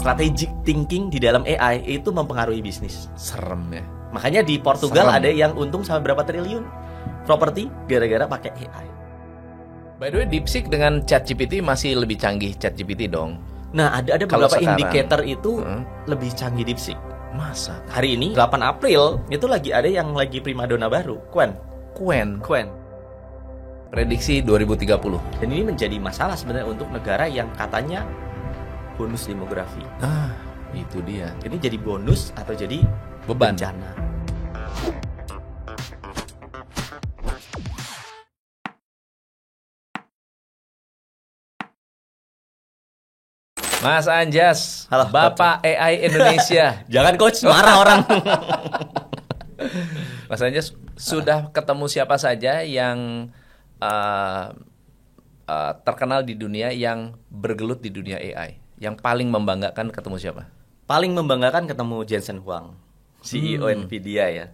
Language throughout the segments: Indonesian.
strategic thinking di dalam AI itu mempengaruhi bisnis. Serem ya. Makanya di Portugal Serem. ada yang untung sampai berapa triliun properti gara-gara pakai AI. By the way, DeepSeek dengan ChatGPT masih lebih canggih ChatGPT dong. Nah, ada Kalau beberapa sekarang, indikator itu lebih canggih DeepSeek. Masa? Hari ini 8 April itu lagi ada yang lagi primadona baru, Qwen. Prediksi 2030. Dan ini menjadi masalah sebenarnya untuk negara yang katanya bonus demografi. Ah, itu dia. Ini jadi bonus atau jadi Beban. bencana. Mas Anjas, Halo, Bapak AI Indonesia. Jangan coach, marah orang. Mas Anjas sudah ketemu siapa saja yang terkenal di dunia yang bergelut di dunia AI? Yang paling membanggakan ketemu siapa? Paling membanggakan ketemu Jensen Huang, CEO Nvidia ya.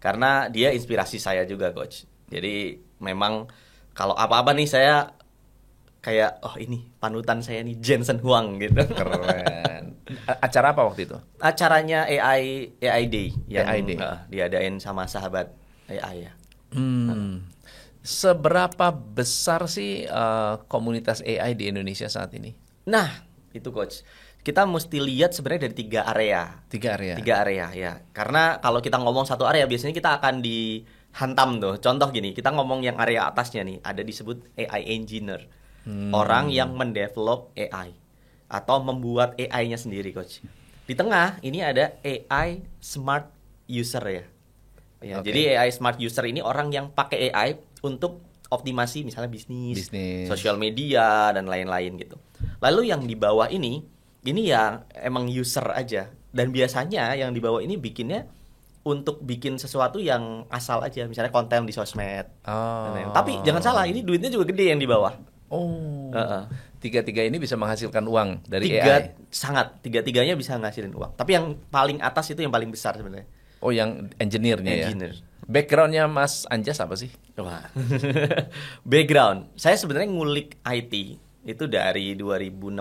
Karena dia inspirasi saya juga coach. Jadi memang kalau apa-apa nih saya kayak oh ini panutan saya nih Jensen Huang gitu. Keren. Acara apa waktu itu? Acaranya AI Day yang AI Day. Diadain sama sahabat AI ya. Seberapa besar sih komunitas AI di Indonesia saat ini? Nah, itu coach. Kita mesti lihat sebenarnya dari 3 area. 3 area. 3 area ya. Karena kalau kita ngomong satu area biasanya kita akan dihantam tuh. Contoh gini, kita ngomong yang area atasnya nih, ada disebut AI engineer. Orang yang mendevelop AI atau membuat AI-nya sendiri, coach. Di tengah ini ada AI smart user ya. Ya, Oke. jadi AI smart user ini orang yang pakai AI untuk optimasi misalnya bisnis, sosial media dan lain-lain gitu. Lalu yang di bawah ini yang emang user aja. Dan biasanya yang di bawah ini bikinnya untuk bikin sesuatu yang asal aja, misalnya konten di sosmed. Oh. Tapi jangan salah, ini duitnya juga gede yang di bawah. Oh. Tiga-tiga ini bisa menghasilkan uang dari AI. AI. Tiga-tiganya bisa ngasilin uang. Tapi yang paling atas itu yang paling besar sebenarnya. Oh, yang engineer-nya Engineer. ya. Background-nya Mas Anjas apa sih? Wah. Background. Saya sebenarnya ngulik IT itu dari 2016.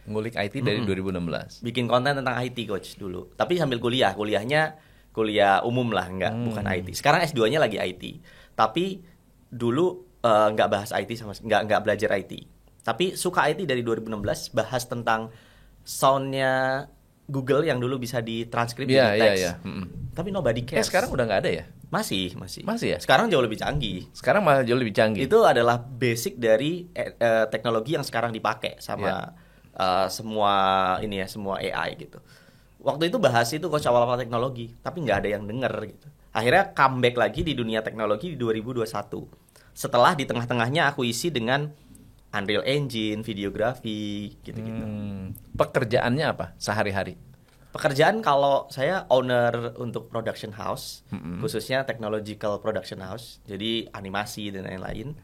Ngulik IT dari 2016. Bikin konten tentang IT coach dulu. Tapi sambil kuliahnya kuliah umum lah, bukan IT. Sekarang S2-nya lagi IT. Tapi dulu nggak bahas IT nggak belajar IT. Tapi suka IT dari 2016, bahas tentang soundnya Google yang dulu bisa ditranskrip jadi teks. Iya. Tapi nobody cares. Sekarang udah nggak ada ya? Masih ya? Sekarang jauh lebih canggih. Sekarang malah jauh lebih canggih. Itu adalah basic dari teknologi yang sekarang dipakai sama semua AI gitu. Waktu itu bahas itu coach awal-awal teknologi, tapi nggak ada yang denger gitu. Akhirnya comeback lagi di dunia teknologi di 2021. Setelah di tengah-tengahnya aku isi dengan Unreal Engine, videografi, gitu-gitu. Pekerjaannya apa sehari-hari? Pekerjaan kalau saya owner untuk production house, khususnya technological production house, jadi animasi dan lain-lain.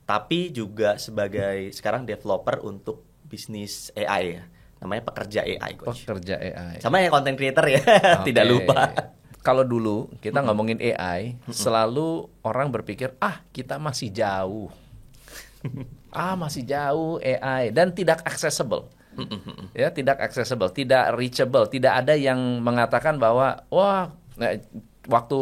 Tapi juga sebagai sekarang developer untuk bisnis AI ya, namanya pekerja AI coach. Pekerja AI. Sama ya content creator ya, tidak lupa. Kalau dulu kita ngomongin AI, selalu orang berpikir kita masih jauh. Masih jauh AI dan tidak accessible. Ya, tidak accessible, tidak reachable, tidak ada yang mengatakan bahwa waktu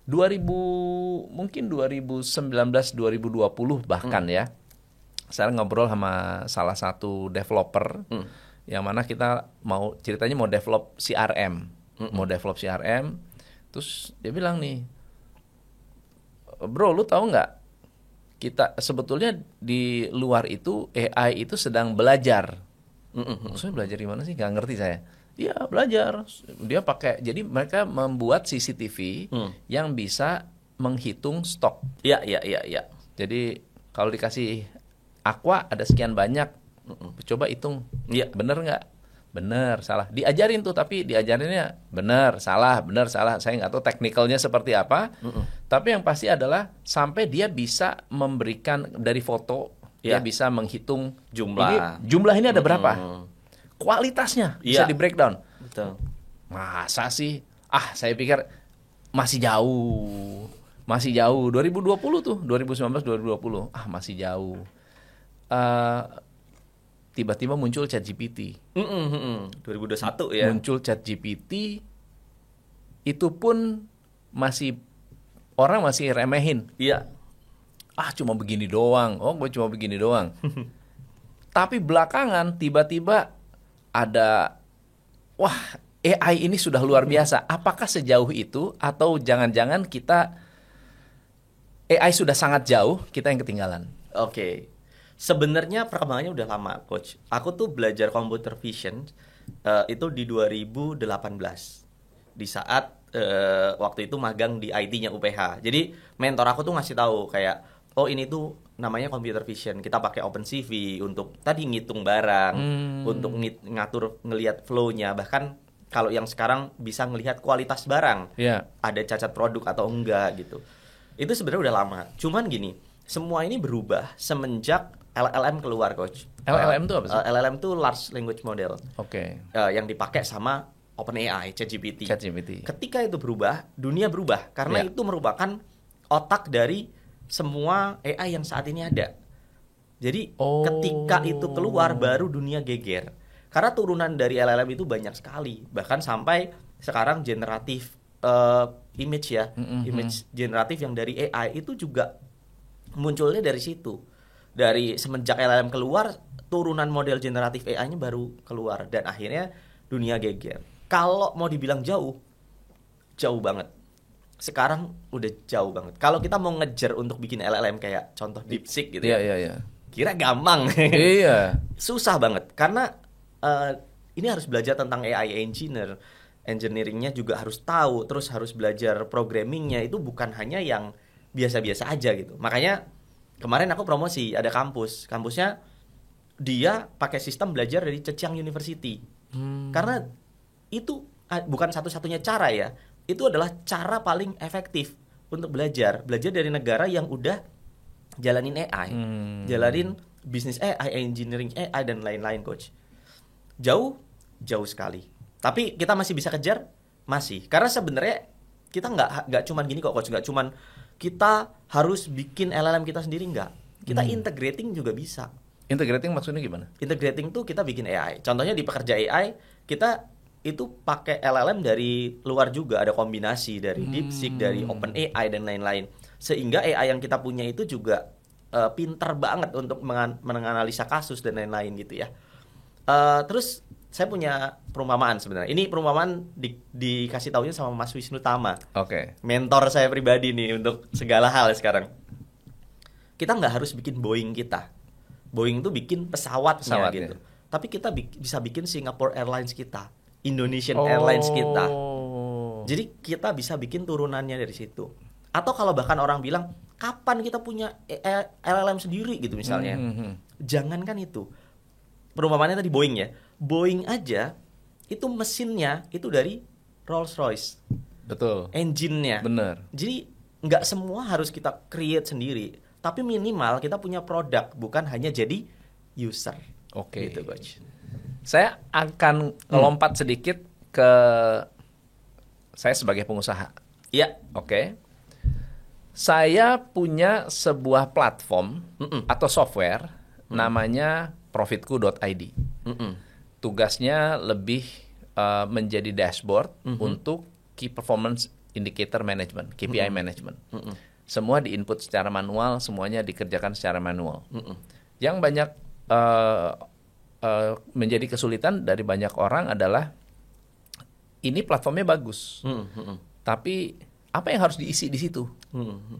2019 2020 bahkan ya. Saya ngobrol sama salah satu developer yang mana kita ceritanya mau develop CRM. Terus dia bilang nih, bro, lu tahu nggak? Kita sebetulnya di luar itu AI itu sedang belajar. Maksudnya belajar di mana sih? Nggak ngerti saya. Dia belajar. Dia pakai. Jadi mereka membuat CCTV yang bisa menghitung stok. Iya. Jadi kalau dikasih aqua ada sekian banyak, coba hitung. Iya. Bener nggak? Bener, salah. Diajarin tuh, tapi diajarinnya bener, salah. Saya nggak tahu teknikalnya seperti apa. Tapi yang pasti adalah sampai dia bisa memberikan dari foto, dia bisa menghitung jumlah ini ada berapa. Kualitasnya bisa di breakdown. Betul. Masa sih? Saya pikir masih jauh. 2020 tuh, 2019 2020. Masih jauh. tiba-tiba muncul ChatGPT. 2021 ya. Muncul ChatGPT, itu pun orang masih remehin. Iya. Cuma begini doang. Gue cuma begini doang. Tapi belakangan tiba-tiba ada, wah, AI ini sudah luar biasa. Apakah sejauh itu, atau jangan-jangan AI sudah sangat jauh, kita yang ketinggalan? Oke. Sebenarnya perkembangannya udah lama, Coach. Aku tuh belajar computer vision itu di 2018. Di saat waktu itu magang di IT-nya UPH. Jadi mentor aku tuh ngasih tahu kayak, oh ini tuh namanya computer vision. Kita pakai OpenCV untuk tadi ngitung barang, untuk ngatur ngelihat flow-nya. Bahkan kalau yang sekarang bisa ngelihat kualitas barang, ada cacat produk atau enggak gitu. Itu sebenarnya udah lama. Cuman gini, semua ini berubah semenjak LLM keluar, Coach. LLM itu apa sih? LLM itu Large Language Model. Oke. Yang dipakai sama OpenAI, ChatGPT. Ketika itu berubah, dunia berubah. Karena itu merupakan otak dari semua AI yang saat ini ada. Jadi ketika itu keluar, baru dunia geger. Karena turunan dari LLM itu banyak sekali. Bahkan sampai sekarang generatif image ya. Image generatif yang dari AI itu juga munculnya dari situ. Dari semenjak LLM keluar, turunan model generatif AI-nya baru keluar. Dan akhirnya dunia geger. Kalau mau dibilang jauh banget. Sekarang udah jauh banget. Kalau kita mau ngejar untuk bikin LLM kayak contoh DeepSeek gitu kira gampang. Iya. Susah banget. Karena ini harus belajar tentang AI engineer. Engineering-nya juga harus tahu. Terus harus belajar programming-nya. Itu bukan hanya yang biasa-biasa aja gitu. Makanya kemarin aku promosi, ada kampusnya dia pakai sistem belajar dari Zhejiang University. Karena itu bukan satu-satunya cara ya. Itu adalah cara paling efektif untuk belajar dari negara yang udah jalanin AI, jalanin bisnis AI, engineering AI dan lain-lain, Coach. Jauh sekali. Tapi kita masih bisa kejar, masih. Karena sebenarnya kita nggak cuman gini kok, Coach. Nggak cuman kita harus bikin LLM kita sendiri, nggak. Kita integrating juga bisa. Integrating maksudnya gimana? Integrating tuh kita bikin AI. Contohnya di pekerja AI, kita itu pakai LLM dari luar juga. Ada kombinasi dari DeepSeek, dari OpenAI dan lain-lain. Sehingga AI yang kita punya itu juga pintar banget untuk menganalisa kasus dan lain-lain gitu ya. Terus saya punya perumpamaan sebenarnya. Ini perumpamaan dikasih taunya sama Mas Wisnu Tama. Oke. Mentor saya pribadi nih untuk segala hal sekarang. Kita nggak harus bikin Boeing kita. Boeing itu bikin pesawatnya gitu. Tapi kita bisa bikin Singapore Airlines kita, Indonesian Airlines kita. Jadi kita bisa bikin turunannya dari situ. Atau kalau bahkan orang bilang, kapan kita punya LLM sendiri gitu misalnya. Jangankan itu. Perumpamaannya tadi Boeing ya. Boeing aja itu mesinnya itu dari Rolls-Royce. Betul. Engine-nya. Bener. Jadi nggak semua harus kita create sendiri. Tapi minimal kita punya produk, bukan hanya jadi user. Oke. Gitu, Coach. Saya akan melompat sedikit ke saya sebagai pengusaha. Iya. Oke. Saya punya sebuah platform atau software namanya profitku.id. Tugasnya lebih menjadi dashboard untuk key performance indicator management, KPI management. Semua diinput secara manual, semuanya dikerjakan secara manual. Yang banyak menjadi kesulitan dari banyak orang adalah ini platformnya bagus, tapi apa yang harus diisi di situ?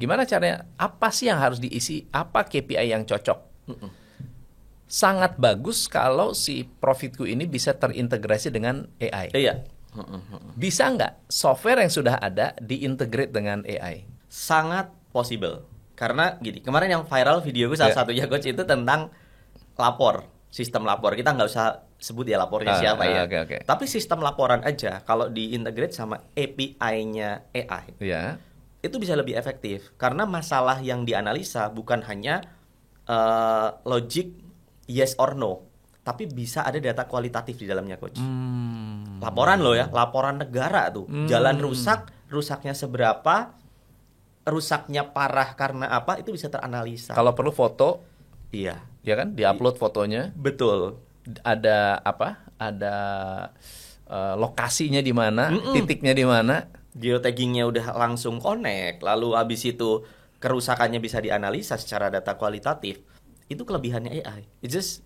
Gimana caranya? Apa sih yang harus diisi? Apa KPI yang cocok? Sangat bagus kalau si Profitku ini bisa terintegrasi dengan AI. Iya. Bisa nggak software yang sudah ada diintegrate dengan AI? Sangat possible. Karena gini, kemarin yang viral video gue salah satunya, Coach, itu tentang lapor, sistem lapor. Kita nggak usah sebut ya lapornya siapa ya. Okay. Tapi sistem laporan aja kalau diintegrate sama API-nya AI, itu bisa lebih efektif. Karena masalah yang dianalisa bukan hanya logic yes or no, tapi bisa ada data kualitatif di dalamnya, Coach. Laporan loh ya, laporan negara tuh. Jalan rusak, rusaknya seberapa, rusaknya parah karena apa, itu bisa teranalisa. Kalau perlu foto, iya, ya kan, diupload fotonya. Betul. ada apa? Ada lokasinya di mana, titiknya di mana. Geotaggingnya udah langsung connect, lalu habis itu kerusakannya bisa dianalisa secara data kualitatif. Itu kelebihannya AI. It's just,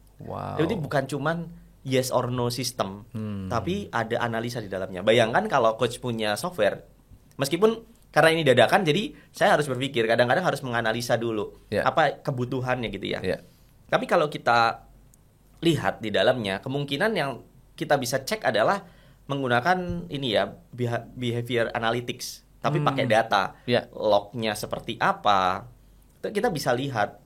jadi bukan cuman yes or no sistem, tapi ada analisa di dalamnya. Bayangkan kalau coach punya software, meskipun karena ini dadakan, jadi saya harus berpikir, kadang-kadang harus menganalisa dulu apa kebutuhannya gitu ya. Tapi kalau kita lihat di dalamnya, kemungkinan yang kita bisa cek adalah menggunakan ini ya, behavior analytics, tapi pakai data, lognya seperti apa. Kita bisa lihat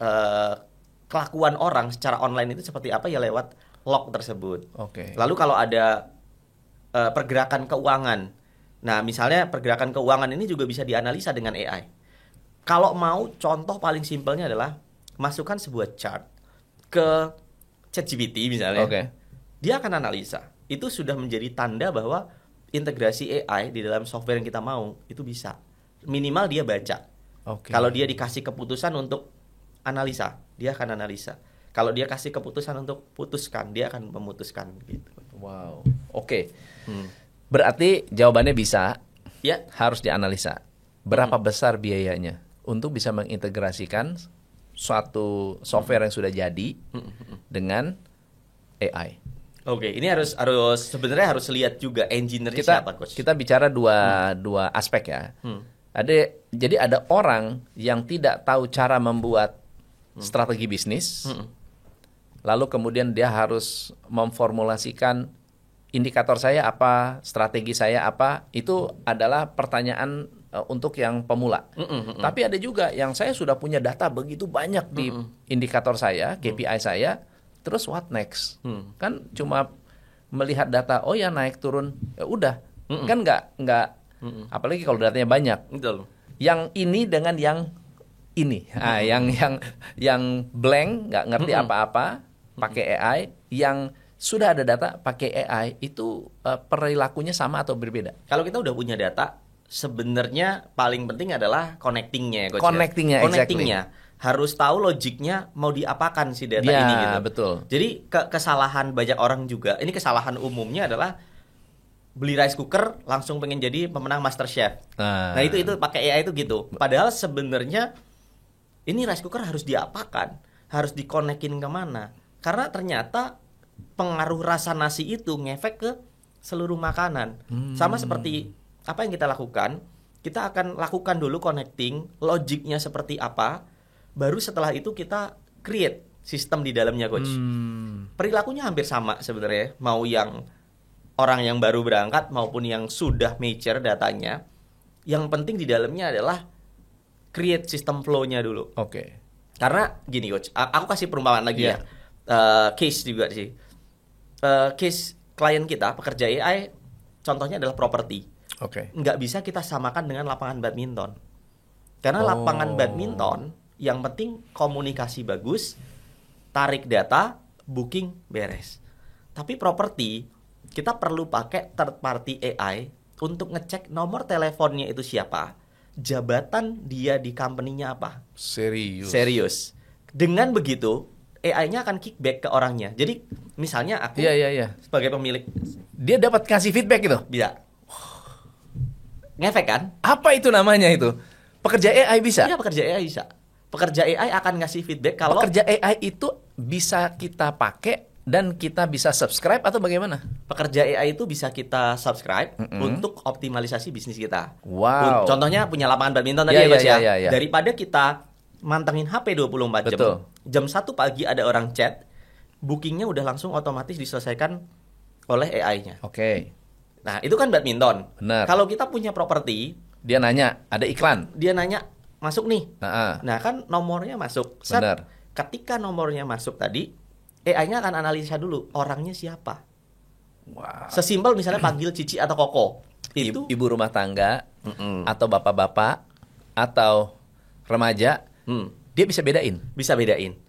kelakuan orang secara online itu seperti apa ya lewat log tersebut. Lalu kalau ada pergerakan keuangan, nah misalnya pergerakan keuangan ini juga bisa dianalisa dengan AI. Kalau mau, contoh paling simpelnya adalah masukkan sebuah chart ke ChatGPT misalnya, dia akan analisa. Itu sudah menjadi tanda bahwa integrasi AI di dalam software yang kita mau itu bisa. Minimal dia baca. Kalau dia dikasih keputusan untuk analisa, dia akan analisa. Kalau dia kasih keputusan untuk putuskan, dia akan memutuskan gitu. Berarti jawabannya bisa, harus dianalisa. Berapa besar biayanya untuk bisa mengintegrasikan suatu software yang sudah jadi dengan AI? Ini harus sebenarnya harus lihat juga engineer-nya siapa, coach. Kita bicara dua aspek ya. Jadi ada orang yang tidak tahu cara membuat strategi bisnis, lalu kemudian dia harus memformulasikan indikator saya apa, strategi saya apa. Itu adalah pertanyaan untuk yang pemula. Tapi ada juga yang saya sudah punya data begitu banyak di indikator saya, KPI saya. Terus what next? Kan cuma melihat data, oh ya naik turun, ya udah. Kan nggak apalagi kalau datanya banyak. Betul. Yang ini dengan yang ini. Nah, yang blank, nggak ngerti apa-apa, pakai AI. Yang sudah ada data pakai AI, itu perilakunya sama atau berbeda? Kalau kita udah punya data, sebenarnya paling penting adalah connectingnya. Connectingnya. Harus tahu logiknya mau diapakan si data ini gitu. Betul. Jadi kesalahan banyak orang juga, ini kesalahan umumnya adalah beli rice cooker langsung pengen jadi pemenang MasterChef. Nah itu pakai AI itu gitu. Padahal sebenarnya ini rice cooker harus diapakan, harus dikonekin kemana? Karena ternyata pengaruh rasa nasi itu ngefek ke seluruh makanan. Sama seperti apa yang kita lakukan, kita akan lakukan dulu connecting, logiknya seperti apa. Baru setelah itu kita create sistem di dalamnya, coach. Perilakunya hampir sama sebenarnya. Mau yang orang yang baru berangkat maupun yang sudah mature datanya. Yang penting di dalamnya adalah create sistem flow-nya dulu. Karena gini, coach. Aku kasih perumpamaan lagi ya. Case juga sih. Case klien kita, pekerja AI, contohnya adalah properti. Nggak bisa kita samakan dengan lapangan badminton. Karena lapangan badminton yang penting komunikasi bagus, tarik data, booking beres. Tapi properti, kita perlu pakai third party AI untuk ngecek nomor teleponnya itu siapa, jabatan dia di company-nya apa. Serius. Dengan begitu, AI-nya akan kickback ke orangnya. Jadi, misalnya aku sebagai pemilik, dia dapat kasih feedback gitu? Bisa. Ngefek kan? Apa itu namanya itu? Pekerja AI bisa? Iya, pekerja AI bisa. Pekerja AI akan ngasih feedback kalau pekerja AI itu bisa kita pakai dan kita bisa subscribe atau bagaimana? Pekerja AI itu bisa kita subscribe untuk optimalisasi bisnis kita. Contohnya punya lapangan badminton tadi ya. Daripada kita mantengin HP 24 jam. Jam 1 pagi ada orang chat, bookingnya udah langsung otomatis diselesaikan oleh AI-nya. Nah, itu kan badminton. Benar. Kalau kita punya properti, dia nanya, ada iklan. Dia nanya, masuk nih. Nah kan nomornya masuk. Benar. Ketika nomornya masuk tadi, AI-nya akan analisa dulu orangnya siapa. Sesimpel misalnya panggil Cici atau Koko. Itu ibu rumah tangga atau bapak-bapak atau remaja, dia bisa bedain.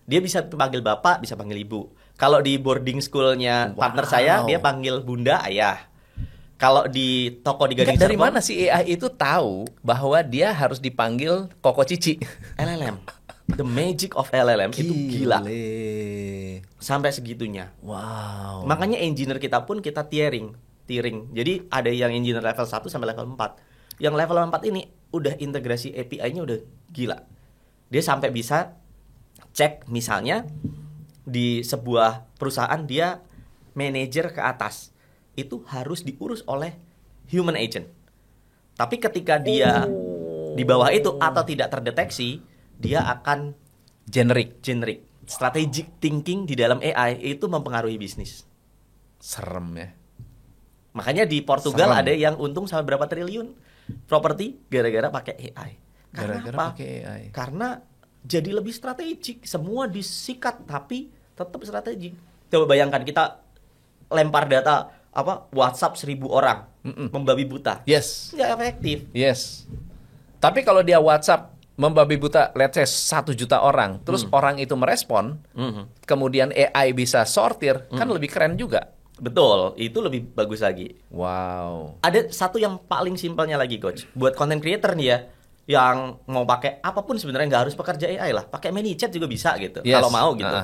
Dia bisa panggil bapak, bisa panggil ibu. Kalau di boarding school-nya partner saya, dia panggil bunda, ayah. Kalau di toko di Gading dari mana si AI itu tahu bahwa dia harus dipanggil Koko Cici? LLM. The magic of LLM itu gila. Sampai segitunya. Wow. Makanya engineer kita pun kita tiering. Jadi ada yang engineer level 1 sampai level 4. Yang level 4 ini udah integrasi API-nya udah gila. Dia sampai bisa cek misalnya di sebuah perusahaan dia manajer ke atas. Itu harus diurus oleh human agent. Tapi ketika dia di bawah itu atau tidak terdeteksi, dia akan Generic. Strategic thinking di dalam AI itu mempengaruhi bisnis. Serem ya. Makanya di Portugal Serem. ada yang untung sampai berapa triliun properti gara-gara pakai AI. Karena Gara-gara apa? pakai AI. Karena jadi lebih strategik. Semua disikat tapi tetap strategik. Coba bayangkan kita lempar data WhatsApp 1.000 orang membabi buta. Yes. Nggak efektif. Yes. Tapi kalau dia WhatsApp membabi buta, let's say 1 juta orang, terus orang itu merespon, kemudian AI bisa sortir, kan lebih keren juga. Betul, itu lebih bagus lagi. Wow. Ada satu yang paling simpelnya lagi, Coach. Buat content creator nih ya, yang mau pakai apapun sebenarnya nggak harus pekerja AI lah. Pakai ManyChat juga bisa gitu, Yes. kalau mau gitu.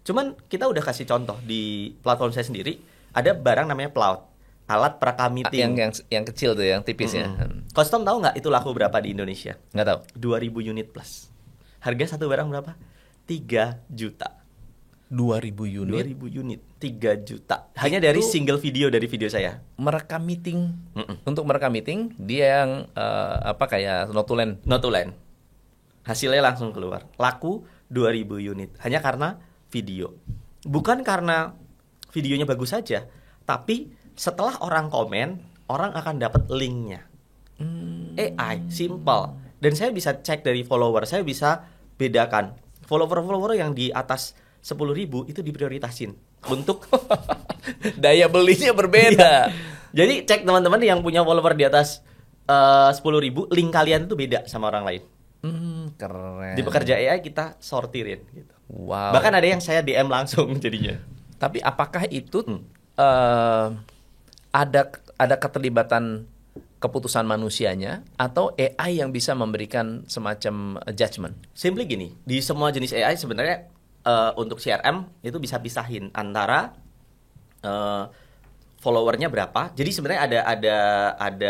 Cuman kita udah kasih contoh di platform saya sendiri, ada barang namanya Plaud. Alat perekam meeting. Yang kecil tuh, yang tipis ya. Coach Tom tahu nggak itu laku berapa di Indonesia? Nggak tahu. 2.000 unit plus. Harga satu barang berapa? 3 juta. 2.000 unit. 2.000 unit, 3 juta. Hanya dari single video dari video saya. Merekam meeting. Untuk merekam meeting, dia yang kayak notulen. Hasilnya langsung keluar. Laku 2.000 unit. Hanya karena video. Bukan karena videonya bagus saja, tapi setelah orang komen, orang akan dapat linknya. AI, simple. Dan saya bisa cek dari follower, saya bisa bedakan. Follower yang di atas 10.000 itu diprioritasin untuk daya belinya berbeda. Jadi cek teman-teman yang punya follower di atas 10.000, link kalian itu beda sama orang lain. Keren. Di pekerja AI kita sortirin gitu. Wow. Bahkan ada yang saya DM langsung jadinya. Tapi apakah itu ada keterlibatan keputusan manusianya atau AI yang bisa memberikan semacam judgment? Simply gini, di semua jenis AI sebenarnya untuk CRM itu bisa pisahin antara followernya berapa. Jadi sebenarnya ada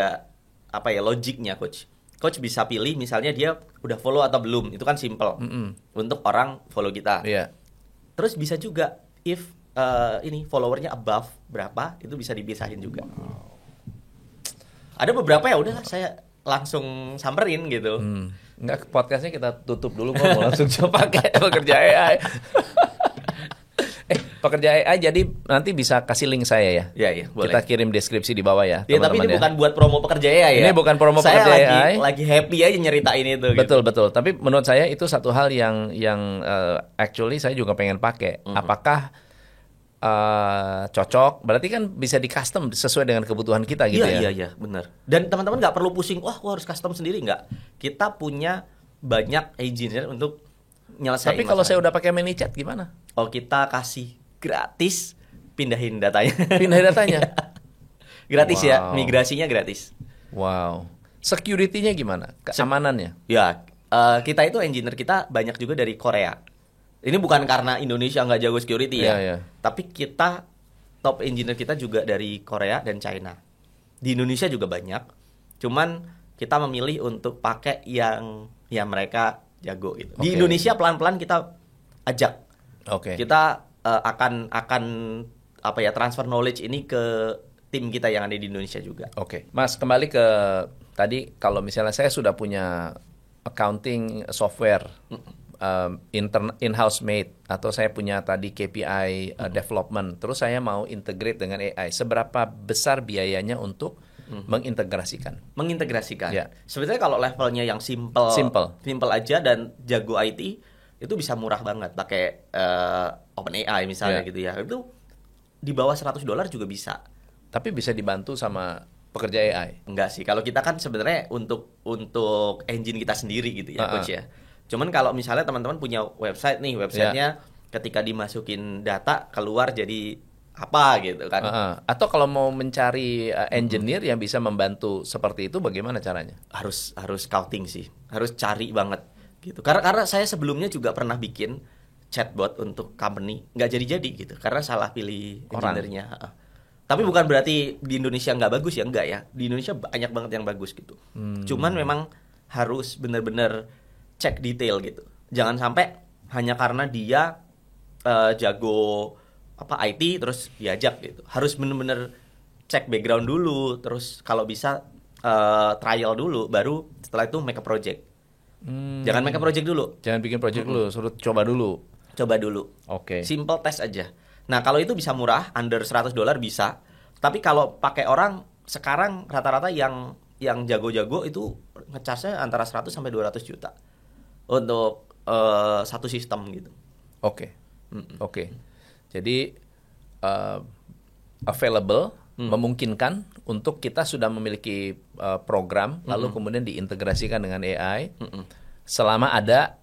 logiknya, Coach. Coach bisa pilih misalnya dia udah follow atau belum. Itu kan simple. Untuk orang follow kita. Iya. Terus bisa juga if followernya above berapa, itu bisa dipisahin juga. Ada beberapa ya udah saya langsung samperin gitu. Enggak, podcastnya kita tutup dulu, mau langsung coba pakai pekerja AI. Pekerja AI jadi nanti bisa kasih link saya ya. Iya, boleh. Kita kirim deskripsi di bawah ya. Ya, tapi ini bukan buat promo pekerja AI ya. Ini bukan promo saya pekerja AI. Lagi happy aja nyeritain itu. Betul. Tapi menurut saya itu satu hal yang actually saya juga pengen pakai. Apakah cocok? Berarti kan bisa di custom sesuai dengan kebutuhan kita gitu ya. Iya, benar. Dan teman-teman nggak perlu pusing, wah gua harus custom sendiri, nggak. Kita punya banyak engineer untuk nyelesain. Tapi kalau saya udah pakai ManyChat gimana? Oh, kita kasih gratis pindahin datanya. Gratis ya, migrasinya gratis. Wow. Security-nya gimana? Keamanannya? Ya, kita itu engineer kita banyak juga dari Korea. Ini bukan karena Indonesia nggak jago security ya. Iya. Tapi kita top engineer kita juga dari Korea dan China. Di Indonesia juga banyak. Cuman kita memilih untuk pakai yang mereka jago gitu. Di Indonesia pelan-pelan kita ajak. Kita akan transfer knowledge ini ke tim kita yang ada di Indonesia juga. Mas, kembali ke tadi, kalau misalnya saya sudah punya accounting software in-house made, atau saya punya tadi KPI development, terus saya mau integrate dengan AI, seberapa besar biayanya untuk mengintegrasikan? Ya. Sebetulnya kalau levelnya yang simple aja dan jago IT, itu bisa murah banget pakai OpenAI misalnya gitu ya. Itu di bawah $100 juga bisa. Tapi bisa dibantu sama pekerja AI? Enggak sih. Kalau kita kan sebenarnya untuk engine kita sendiri gitu ya, Coach ya. Cuman kalau misalnya teman-teman punya website nih, websitenya ketika dimasukin data keluar jadi apa gitu kan. Atau kalau mau mencari engineer yang bisa membantu seperti itu, bagaimana caranya? Harus scouting sih. Harus cari banget. gitu. Karena saya sebelumnya juga pernah bikin chatbot untuk company, nggak jadi-jadi gitu, karena salah pilih Orang. engineer-nya. Tapi bukan berarti di Indonesia nggak bagus ya, enggak ya. Di Indonesia banyak banget yang bagus gitu. Cuman memang harus benar-benar cek detail gitu. Jangan sampai hanya karena dia jago IT terus diajak gitu. Harus benar-benar cek background dulu, terus kalau bisa trial dulu, baru setelah itu make a project. Jangan make a project dulu. Jangan bikin project dulu, suruh coba dulu. Coba dulu. Oke. Simple test aja. Nah, kalau itu bisa murah, under $100 bisa. Tapi kalau pakai orang sekarang rata-rata yang jago-jago itu ngecasnya antara 100 sampai 200 juta untuk satu sistem gitu. Oke. Oke. Jadi available, memungkinkan untuk kita sudah memiliki program lalu kemudian diintegrasikan dengan AI selama ada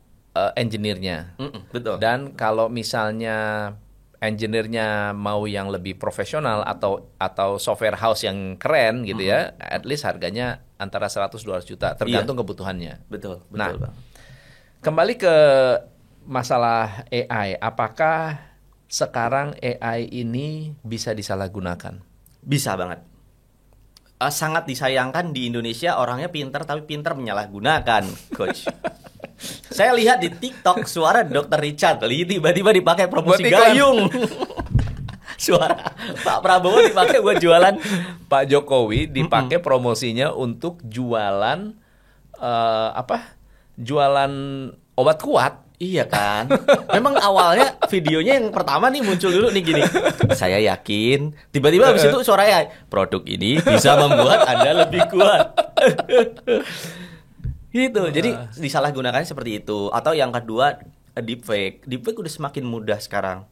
engineer-nya. Betul. Dan kalau misalnya engineer-nya mau yang lebih profesional atau software house yang keren gitu ya, at least harganya antara 100-200 juta tergantung kebutuhannya. Betul, Nah, Bang. kembali ke masalah AI, apakah sekarang AI ini bisa disalahgunakan? Bisa banget. Sangat disayangkan di Indonesia orangnya pintar tapi pintar menyalahgunakan, coach. Saya lihat di TikTok suara Dr. Richard Lee tiba-tiba dipakai promosi Buat iklan. gayung. Suara Pak Prabowo dipakai buat jualan. Pak Jokowi dipakai promosinya untuk jualan jualan obat kuat. Iya kan? Memang awalnya videonya yang pertama nih muncul dulu nih gini. Saya yakin. Tiba-tiba habis itu suaranya, produk ini bisa membuat Anda lebih kuat. Gitu. Jadi disalahgunakan seperti itu. Atau yang kedua, deepfake. Deepfake udah semakin mudah sekarang.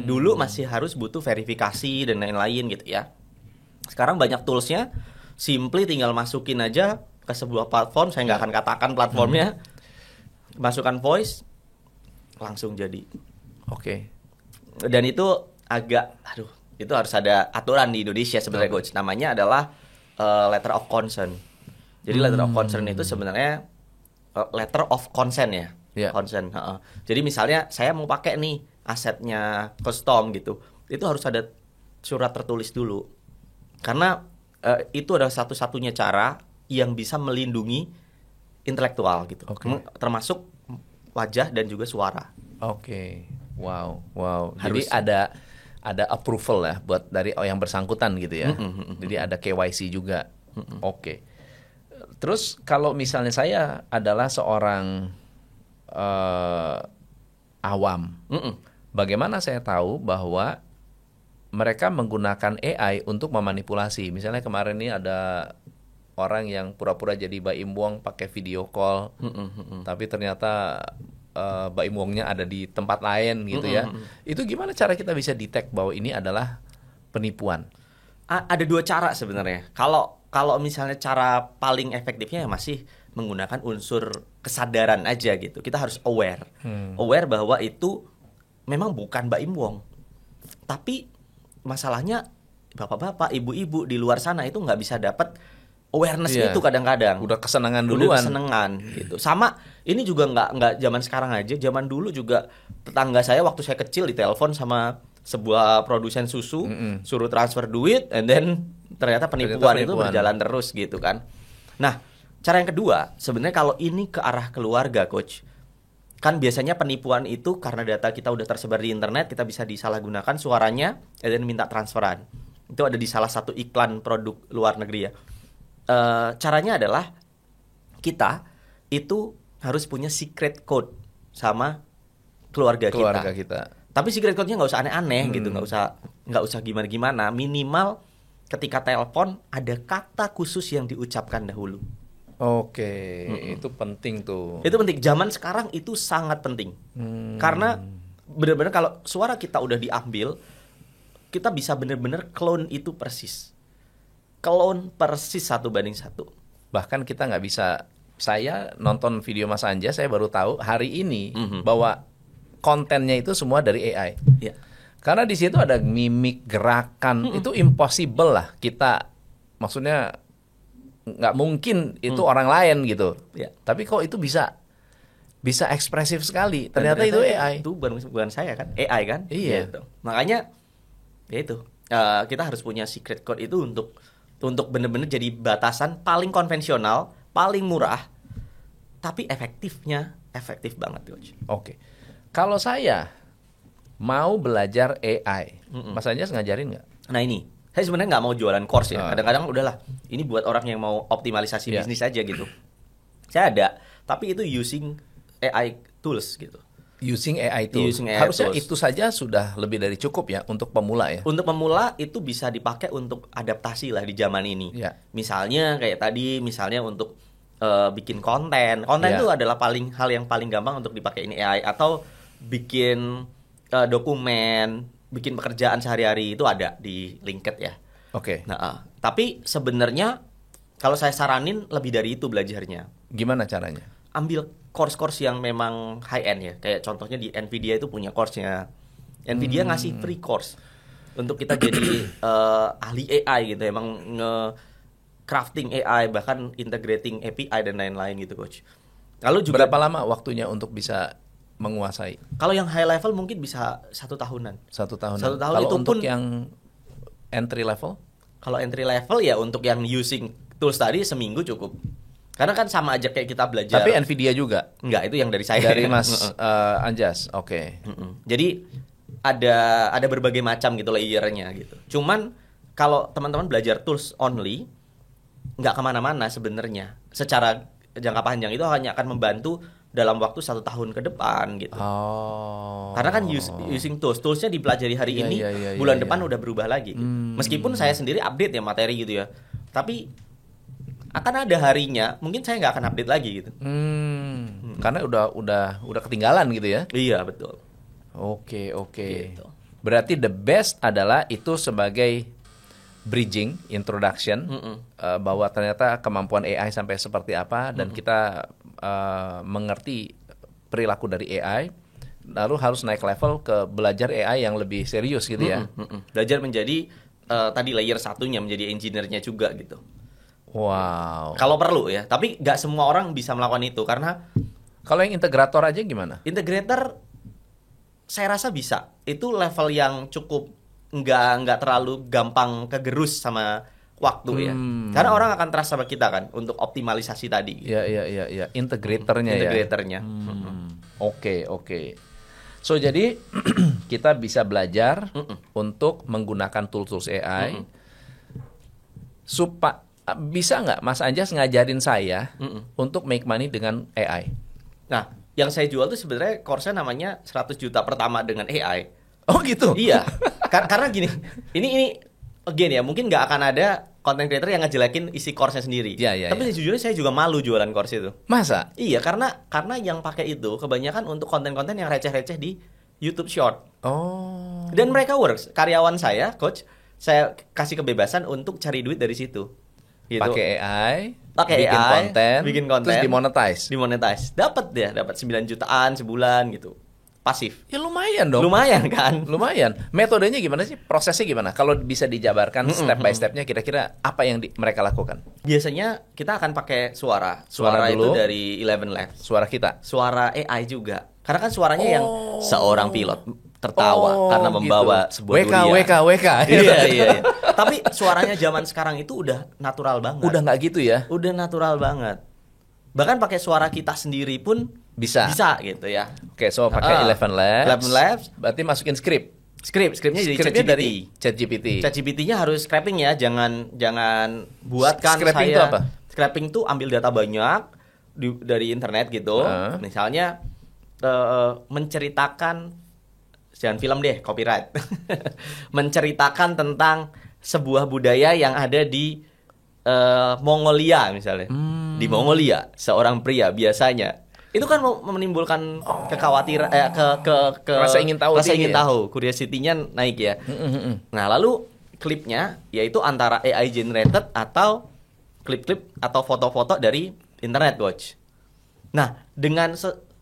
Dulu masih harus butuh verifikasi dan lain-lain gitu ya. Sekarang banyak toolsnya. Simply tinggal masukin aja ke sebuah platform. Saya nggak akan katakan platformnya. Masukkan voice, langsung jadi. Oke. Dan itu itu harus ada aturan di Indonesia sebenarnya, coach. Namanya adalah letter of concern. Jadi letter of concern itu sebenarnya letter of consent ya. Yeah. Consent. Jadi misalnya saya mau pakai nih asetnya custom gitu, itu harus ada surat tertulis dulu. Karena itu adalah satu-satunya cara yang bisa melindungi intelektual gitu, termasuk wajah dan juga suara. Oke. Wow. Jadi Harus. ada approval ya buat dari yang bersangkutan gitu ya. Jadi ada KYC juga. Oke. Terus kalau misalnya saya adalah seorang awam, bagaimana saya tahu bahwa mereka menggunakan AI untuk memanipulasi? Misalnya kemarin ini ada orang yang pura-pura jadi Baim Wong pakai video call, tapi ternyata Baim Wongnya ada di tempat lain gitu ya. Itu gimana cara kita bisa detect bahwa ini adalah penipuan? Ada dua cara sebenarnya. Kalau misalnya cara paling efektifnya ya masih menggunakan unsur kesadaran aja gitu. Kita harus aware bahwa itu memang bukan Baim Wong. Tapi masalahnya bapak-bapak, ibu-ibu di luar sana itu nggak bisa dapat awareness itu kadang-kadang. Udah kesenangan duluan. Udah kesenangan gitu. Sama ini juga nggak zaman sekarang aja. Zaman dulu juga tetangga saya waktu saya kecil ditelepon sama sebuah produsen susu, suruh transfer duit, and then ternyata penipuan itu berjalan terus gitu kan. Nah, cara yang kedua sebenarnya kalau ini ke arah keluarga, coach. Kan biasanya penipuan itu karena data kita udah tersebar di internet, kita bisa disalahgunakan suaranya, and then minta transferan. Itu ada di salah satu iklan produk luar negeri ya. Caranya adalah kita itu harus punya secret code sama keluarga kita. Tapi secret code-nya nggak usah aneh-aneh gitu, nggak usah gimana-gimana. Minimal ketika telepon ada kata khusus yang diucapkan dahulu. Oke, itu penting tuh. Itu penting. Zaman sekarang itu sangat penting. Karena benar-benar kalau suara kita udah diambil, kita bisa benar-benar clone itu persis. Clone persis 1:1. Bahkan kita nggak bisa. Saya nonton video Mas Anja, saya baru tahu hari ini bahwa kontennya itu semua dari AI. Ya. Karena di situ ada mimik, gerakan, itu impossible lah kita. Maksudnya nggak mungkin itu orang lain gitu. Ya. Tapi kok itu bisa. bisa ekspresif sekali. Ternyata itu AI. Itu bukan saya kan, AI kan. Iya. Gitu. Makanya ya itu kita harus punya secret code itu untuk benar-benar jadi batasan paling konvensional, paling murah, tapi efektif banget, Coach. Oke. Kalau saya mau belajar AI, Mas Anjas ngajarin nggak? Nah ini, saya sebenarnya nggak mau jualan course ya. Kadang-kadang udahlah, ini buat orang yang mau optimalisasi bisnis aja gitu. Saya ada, tapi itu using AI tools gitu. Using AI tools. Harusnya itu saja sudah lebih dari cukup ya untuk pemula ya. Untuk pemula itu bisa dipakai untuk adaptasi lah di zaman ini. Ya. Misalnya kayak tadi, misalnya untuk bikin konten. Konten itu adalah hal yang paling gampang untuk dipakai ini AI, atau bikin dokumen, bikin pekerjaan sehari-hari itu ada di LinkedIn ya. Oke. Nah, tapi sebenarnya kalau saya saranin lebih dari itu belajarnya. Gimana caranya? Ambil course-course yang memang high end ya. Kayak contohnya di Nvidia itu punya course-nya. Nvidia ngasih free course untuk kita jadi ahli AI gitu. Emang crafting AI, bahkan integrating API dan lain-lain gitu, Coach. Lalu juga berapa lama waktunya untuk bisa menguasai? Kalau yang high level mungkin bisa 1 tahunan. 1 tahun. Kalau itu untuk yang entry level? Kalau entry level ya untuk yang using tools tadi seminggu cukup. Karena kan sama aja kayak kita belajar. Tapi Nvidia juga? Enggak, itu yang dari saya. Dari Mas Anjas, oke. Jadi ada berbagai macam gitu layernya gitu. Cuman kalau teman-teman belajar tools only, nggak kemana-mana sebenarnya. Secara jangka panjang itu hanya akan membantu dalam waktu 1 tahun ke depan gitu. Karena kan using toolsnya dipelajari hari ini, bulan depan udah berubah lagi. Meskipun saya sendiri update ya materi gitu ya, tapi akan ada harinya mungkin saya nggak akan update lagi gitu. Karena udah ketinggalan gitu ya. Iya betul. Oke. Gitu. Berarti the best adalah itu sebagai bridging, introduction, bahwa ternyata kemampuan AI sampai seperti apa dan kita mengerti perilaku dari AI, lalu harus naik level ke belajar AI yang lebih serius gitu ya. Belajar menjadi tadi layer satunya, menjadi engineer-nya juga gitu. Wow. Kalau perlu ya, tapi nggak semua orang bisa melakukan itu karena kalau yang integrator aja gimana? Integrator saya rasa bisa. Itu level yang cukup nggak terlalu gampang kegerus sama waktu ya. Karena orang akan trust sama kita kan untuk optimalisasi tadi. Iya. Integratornya. Oke. So jadi kita bisa belajar untuk menggunakan tools AI. Bisa nggak Mas Anjas ngajarin saya untuk make money dengan AI? Nah, yang saya jual tuh sebenarnya course-nya namanya 100 juta pertama dengan AI. Oh gitu? Iya. Karena gini, ini again ya, mungkin nggak akan ada content creator yang ngejelekin isi course-nya sendiri. Iya. Tapi sejujurnya saya juga malu jualan course itu. Masa? Iya, karena yang pakai itu kebanyakan untuk konten-konten yang receh-receh di YouTube Short. Oh. Dan mereka works. Karyawan saya, coach, saya kasih kebebasan untuk cari duit dari situ. Gitu. Pakai AI, bikin konten, terus dimonetize. Dapat 9 jutaan sebulan gitu. Pasif. Ya lumayan dong. Lumayan kan? Lumayan. Metodenya gimana sih? Prosesnya gimana? Kalau bisa dijabarkan step by stepnya, kira-kira apa yang mereka lakukan? Biasanya kita akan pakai suara dulu. Itu dari 11 Labs. Suara kita. Suara AI juga. Karena kan suaranya yang seorang pilot tertawa karena membawa sebuah dunia. WK. Iya. Tapi suaranya zaman sekarang itu udah natural banget. Udah nggak gitu ya? Udah natural banget. Bahkan pakai suara kita sendiri pun bisa gitu ya. Oke, so pakai 11 Labs. Berarti masukin skripnya dari ChatGPT. ChatGPT-nya harus scraping ya, jangan buatkan scraping saya. Itu apa? Scraping tuh ambil data banyak dari internet gitu. Misalnya menceritakan, jangan film deh, copyright. Menceritakan tentang sebuah budaya yang ada di Mongolia misalnya. Di Mongolia, seorang pria biasanya itu kan menimbulkan kekhawatiran, rasa ingin tahu, curiosity-nya naik ya. Nah, lalu klipnya yaitu antara AI generated atau klip-klip atau foto-foto dari internet, Coach. Nah, dengan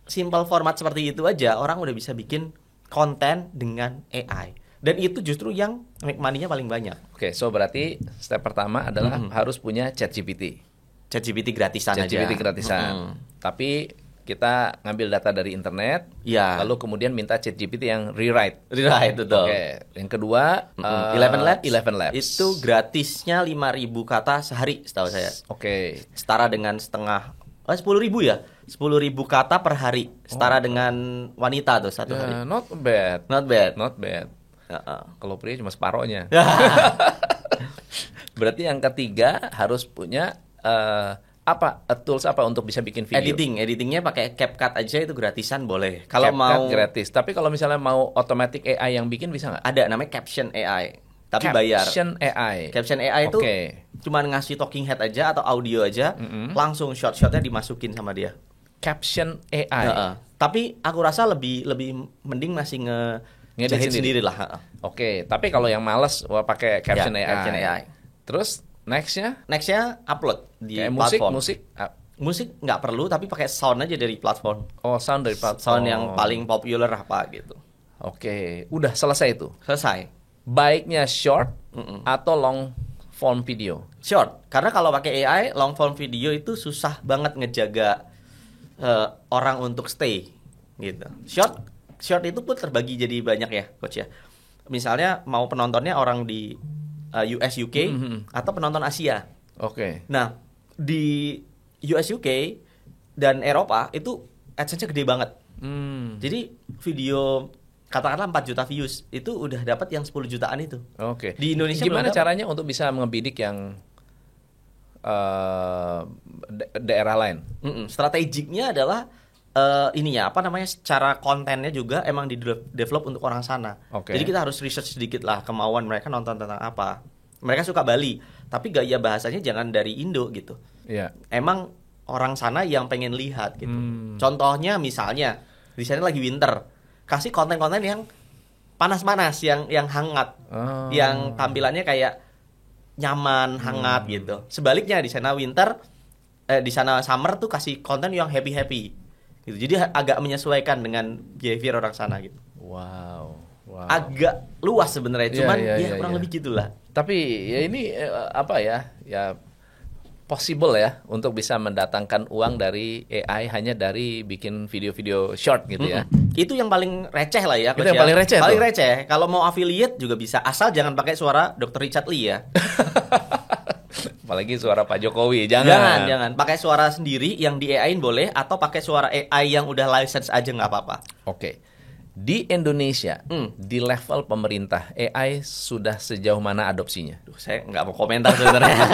simple format seperti itu aja orang udah bisa bikin konten dengan AI. Dan itu justru yang make money-nya paling banyak. Oke, so berarti step pertama adalah harus punya ChatGPT. ChatGPT gratisan aja. ChatGPT gratisan. Tapi kita ngambil data dari internet, Ya. lalu kemudian minta ChatGPT yang rewrite. Right, betul. Oke, yang kedua, Eleven Labs. 11 Labs. Itu gratisnya 5.000 kata sehari setahu saya. Oke. Setara dengan 10.000 ya. 10.000 kata per hari. Setara dengan wanita tuh satu hari. Ya, not bad. Not bad. Not bad. Heeh. Kalau pria cuma separohnya. Berarti yang ketiga harus punya tools apa untuk bisa bikin video? Editingnya pakai CapCut aja itu gratisan boleh. Kalau CapCut mau gratis. Tapi kalau misalnya mau automatic AI yang bikin bisa nggak? ada namanya Caption AI, tapi bayar. Caption AI. Caption AI itu Oke. cuma ngasih talking head aja atau audio aja, langsung shot-shotnya dimasukin sama dia. Caption AI. Heeh. Tapi aku rasa lebih mending masih ngejahit sendiri lah. Heeh. Oke, tapi kalau yang males pakai Caption Ya, AI. Caption AI. Terus nextnya Nextnya upload di kayak platform. musik. Nggak perlu, tapi pakai sound aja dari platform. Oh, sound dari platform. Sound yang paling populer apa gitu. Oke, udah selesai itu. Selesai. Baiknya short atau long form video. Short, karena kalau pakai AI long form video itu susah banget ngejaga orang untuk stay gitu. Short itu pun terbagi jadi banyak ya, coach ya. Misalnya mau penontonnya orang di US UK atau penonton Asia. Oke. Nah, di US UK dan Eropa itu AdSense-nya gede banget. Jadi video katakanlah 4 juta views itu udah dapat yang 10 jutaan itu. Oke. Di Indonesia gimana belum caranya untuk bisa ngebidik yang daerah lain? Strateginya adalah secara kontennya juga emang di develop untuk orang sana. Oke. Jadi kita harus research sedikit lah kemauan mereka nonton tentang apa. Mereka suka Bali, tapi gaya bahasanya jangan dari Indo gitu. Iya. Emang orang sana yang pengen lihat gitu. Contohnya misalnya di sana lagi winter, kasih konten-konten yang panas-panas, yang hangat, yang tampilannya kayak nyaman, hangat gitu. Sebaliknya di sana winter, di sana summer tuh kasih konten yang happy-happy. Gitu. Jadi agak menyesuaikan dengan behavior orang sana gitu. Wow. Agak luas sebenarnya, cuman kurang iya. lebih gitulah. Tapi ya ini ya possible ya untuk bisa mendatangkan uang dari AI hanya dari bikin video-video short gitu ya. Itu yang paling receh lah ya. Itu yang paling receh. Paling tuh. receh. Kalau mau affiliate juga bisa, asal jangan pakai suara Dr. Richard Lee ya. Apalagi suara Pak Jokowi, jangan. Pakai suara sendiri yang di AI-in boleh, atau pakai suara AI yang udah license aja nggak apa-apa. Oke. Di Indonesia, di level pemerintah, AI sudah sejauh mana adopsinya? Duh, saya nggak mau komentar sebenarnya.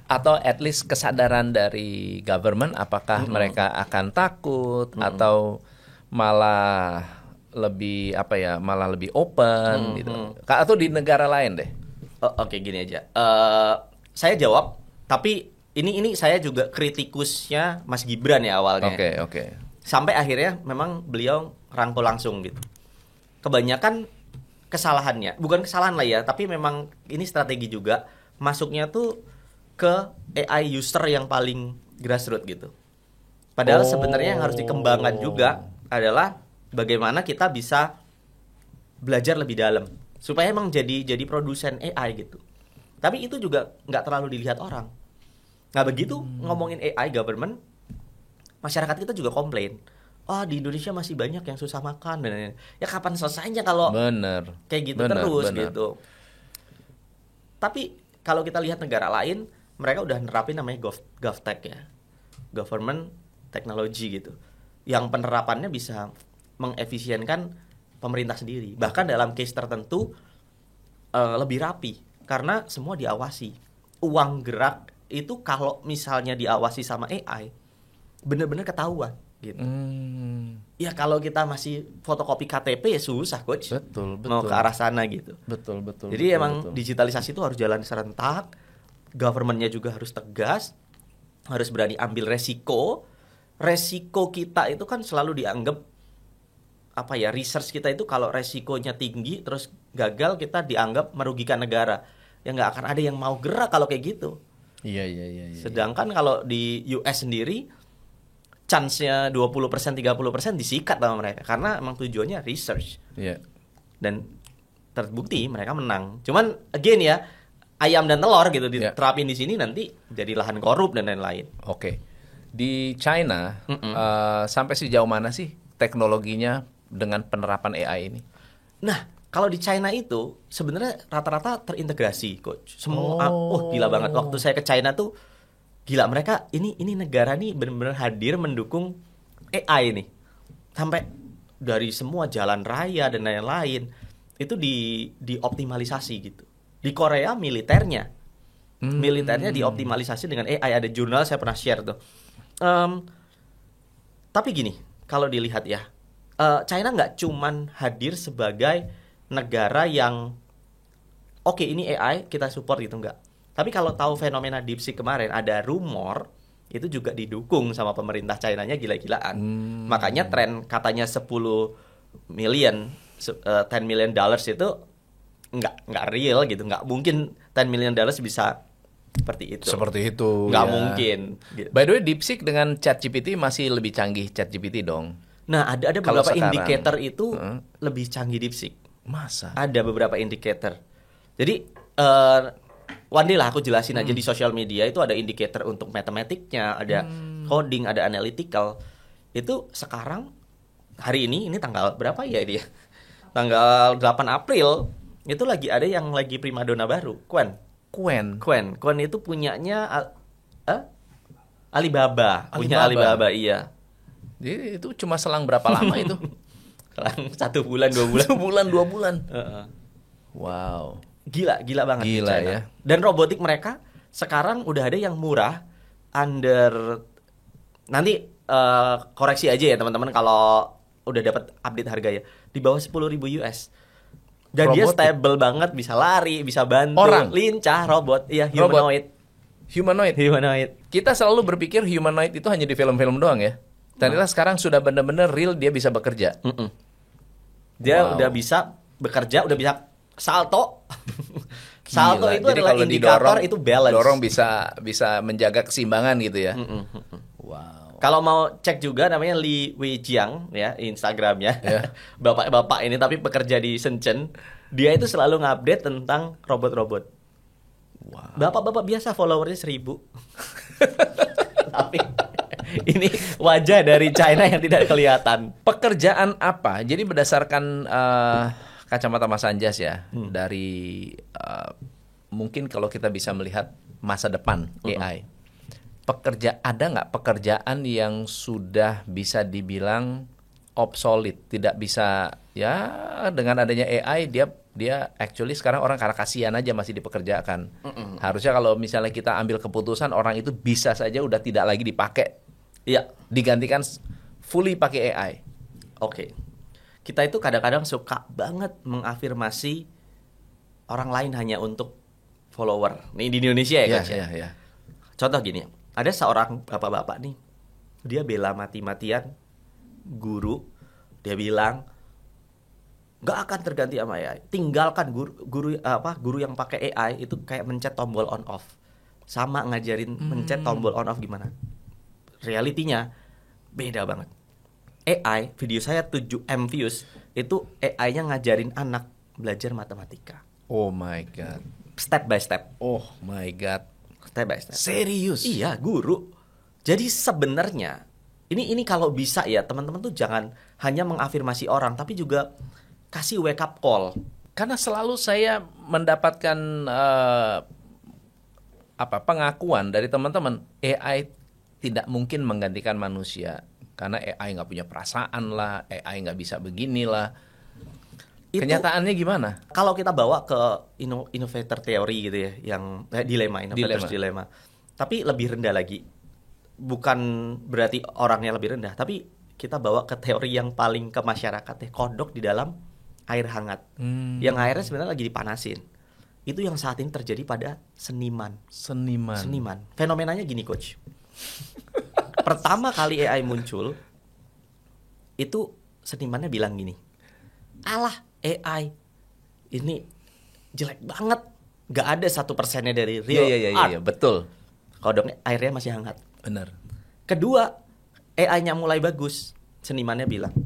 Atau at least kesadaran dari government, apakah mereka akan takut atau malah lebih malah lebih open gitu. Atau di negara lain deh. Oke, gini aja. Saya jawab, tapi ini saya juga kritikusnya Mas Gibran ya awalnya. Oke. Sampai akhirnya memang beliau rangkul langsung gitu. Kebanyakan kesalahannya, bukan kesalahan lah ya, tapi memang ini strategi juga. Masuknya tuh ke AI user yang paling grassroots gitu. Padahal sebenarnya yang harus dikembangkan juga adalah bagaimana kita bisa belajar lebih dalam supaya emang jadi produsen AI gitu. Tapi itu juga nggak terlalu dilihat orang. Nah begitu ngomongin AI government, masyarakat kita juga komplain. Di Indonesia masih banyak yang susah makan dan ya kapan selesainya kalau kayak gitu terus gitu. Tapi kalau kita lihat negara lain, mereka udah nerapin namanya GovTech ya, Government Technology gitu, yang penerapannya bisa mengefisienkan pemerintah sendiri. Bahkan dalam case tertentu lebih rapi karena semua diawasi. Uang gerak itu kalau misalnya diawasi sama AI, bener-bener ketahuan gitu. Ya kalau kita masih fotokopi KTP ya susah coach. Betul. Mau ke arah sana gitu. Betul. Jadi emang digitalisasi itu harus jalan serentak, governmentnya juga harus tegas, harus berani ambil resiko. Resiko kita itu kan selalu dianggap research kita itu kalau resikonya tinggi terus gagal, kita dianggap merugikan negara. Ya nggak akan ada yang mau gerak kalau kayak gitu. Iya. Sedangkan kalau di US sendiri chance-nya 20%, 30% disikat sama mereka karena emang tujuannya research. Iya. Dan terbukti mereka menang. Cuman again ya, ayam dan telur gitu diterapin di sini nanti jadi lahan korup dan lain-lain. Oke. Di China, sampai sejauh mana sih teknologinya dengan penerapan AI ini? Nah, kalau di China itu sebenarnya rata-rata terintegrasi, Coach. Semua, gila banget. Waktu saya ke China tuh, gila mereka ini negara nih benar-benar hadir mendukung AI nih. Sampai dari semua jalan raya dan lain-lain itu dioptimalisasi gitu. Di Korea militernya dioptimalisasi dengan AI. Ada jurnal saya pernah share tuh. Tapi gini, kalau dilihat ya, China nggak cuman hadir sebagai negara yang oke, ini AI kita support gitu, nggak. Tapi kalau tahu fenomena DeepSeek kemarin, ada rumor itu juga didukung sama pemerintah China-nya gila-gilaan. Makanya tren katanya 10 million dollars itu nggak real gitu, nggak mungkin 10 million dollars bisa seperti itu. Nggak mungkin. By the way, DeepSeek dengan ChatGPT masih lebih canggih ChatGPT dong. Nah, ada beberapa indikator itu lebih canggih DeepSeek. Masa? Ada beberapa indikator. Jadi one day lah aku jelasin aja. Di sosial media itu ada indikator untuk matematiknya, ada coding, ada analytical. Itu sekarang hari ini tanggal berapa ya dia? Tanggal 8 April itu lagi ada yang lagi primadona baru, Qwen itu punyanya Alibaba. Punya Alibaba, iya. Jadi itu cuma selang berapa lama itu? Selang 1 bulan, 2 bulan. 1 bulan, 2 bulan. Wow. Gila banget. Gila ya. Dan robotik mereka sekarang udah ada yang murah under, nanti koreksi aja ya teman-teman kalau udah dapat update harganya, di bawah 10.000 US. Dan robotik. Dia stable banget, bisa lari, bisa bantu, lincah, robot. Iya, humanoid. Kita selalu berpikir humanoid itu hanya di film-film doang ya. Ternyata sekarang sudah benar-benar real, dia bisa bekerja. Dia udah bisa bekerja, udah bisa salto. Salto itu jadi adalah indikator itu balance. Dorong bisa menjaga keseimbangan gitu ya. Wow. Kalau mau cek juga namanya Li Weijiang ya, Instagramnya. Bapak-bapak ini tapi bekerja di Shenzhen. Dia itu selalu ngupdate tentang robot-robot. Wow. Bapak-bapak biasa followernya 1.000. Tapi ini wajah dari China yang tidak kelihatan. Pekerjaan apa? Jadi berdasarkan kacamata Mas Anjas ya, dari mungkin kalau kita bisa melihat masa depan AI. Ada nggak pekerjaan yang sudah bisa dibilang obsolete, tidak bisa ya dengan adanya AI dia actually sekarang orang karena kasihan aja masih dipekerjakan. Harusnya kalau misalnya kita ambil keputusan orang itu bisa saja udah tidak lagi dipakai. Iya, digantikan fully pakai AI. Oke. Kita itu kadang-kadang suka banget mengafirmasi orang lain hanya untuk follower. Nih di Indonesia ya, Coach. Iya. Contoh gini, ada seorang bapak-bapak nih, dia bela mati-matian guru, dia bilang nggak akan terganti sama AI. Tinggalkan guru yang pakai AI itu kayak mencet tombol on off, sama ngajarin mencet tombol on off gimana. Realitinya beda banget. AI, video saya 7M views, itu AI-nya ngajarin anak belajar matematika. Oh my god. Step by step. Oh my god. Step by step. Serius? Iya, guru. Jadi sebenarnya ini kalau bisa ya teman-teman tuh jangan hanya mengafirmasi orang, tapi juga kasih wake up call. Karena selalu saya mendapatkan pengakuan dari teman-teman, AI tidak mungkin menggantikan manusia karena AI nggak punya perasaan lah, AI nggak bisa beginilah. Kenyataannya gimana? Kalau kita bawa ke innovator teori gitu ya, yang dilema. Tapi lebih rendah lagi. Bukan berarti orangnya lebih rendah, tapi kita bawa ke teori yang paling ke masyarakat ya, kodok di dalam air hangat. Yang airnya sebenarnya lagi dipanasin. Itu yang saat ini terjadi pada seniman. Fenomenanya gini, Coach. Pertama kali AI muncul, itu senimannya bilang gini, alah AI ini jelek banget, gak ada 1%-nya dari real art. Iya, betul. Kodoknya airnya masih hangat. Benar. Kedua, AI-nya mulai bagus, senimannya bilang,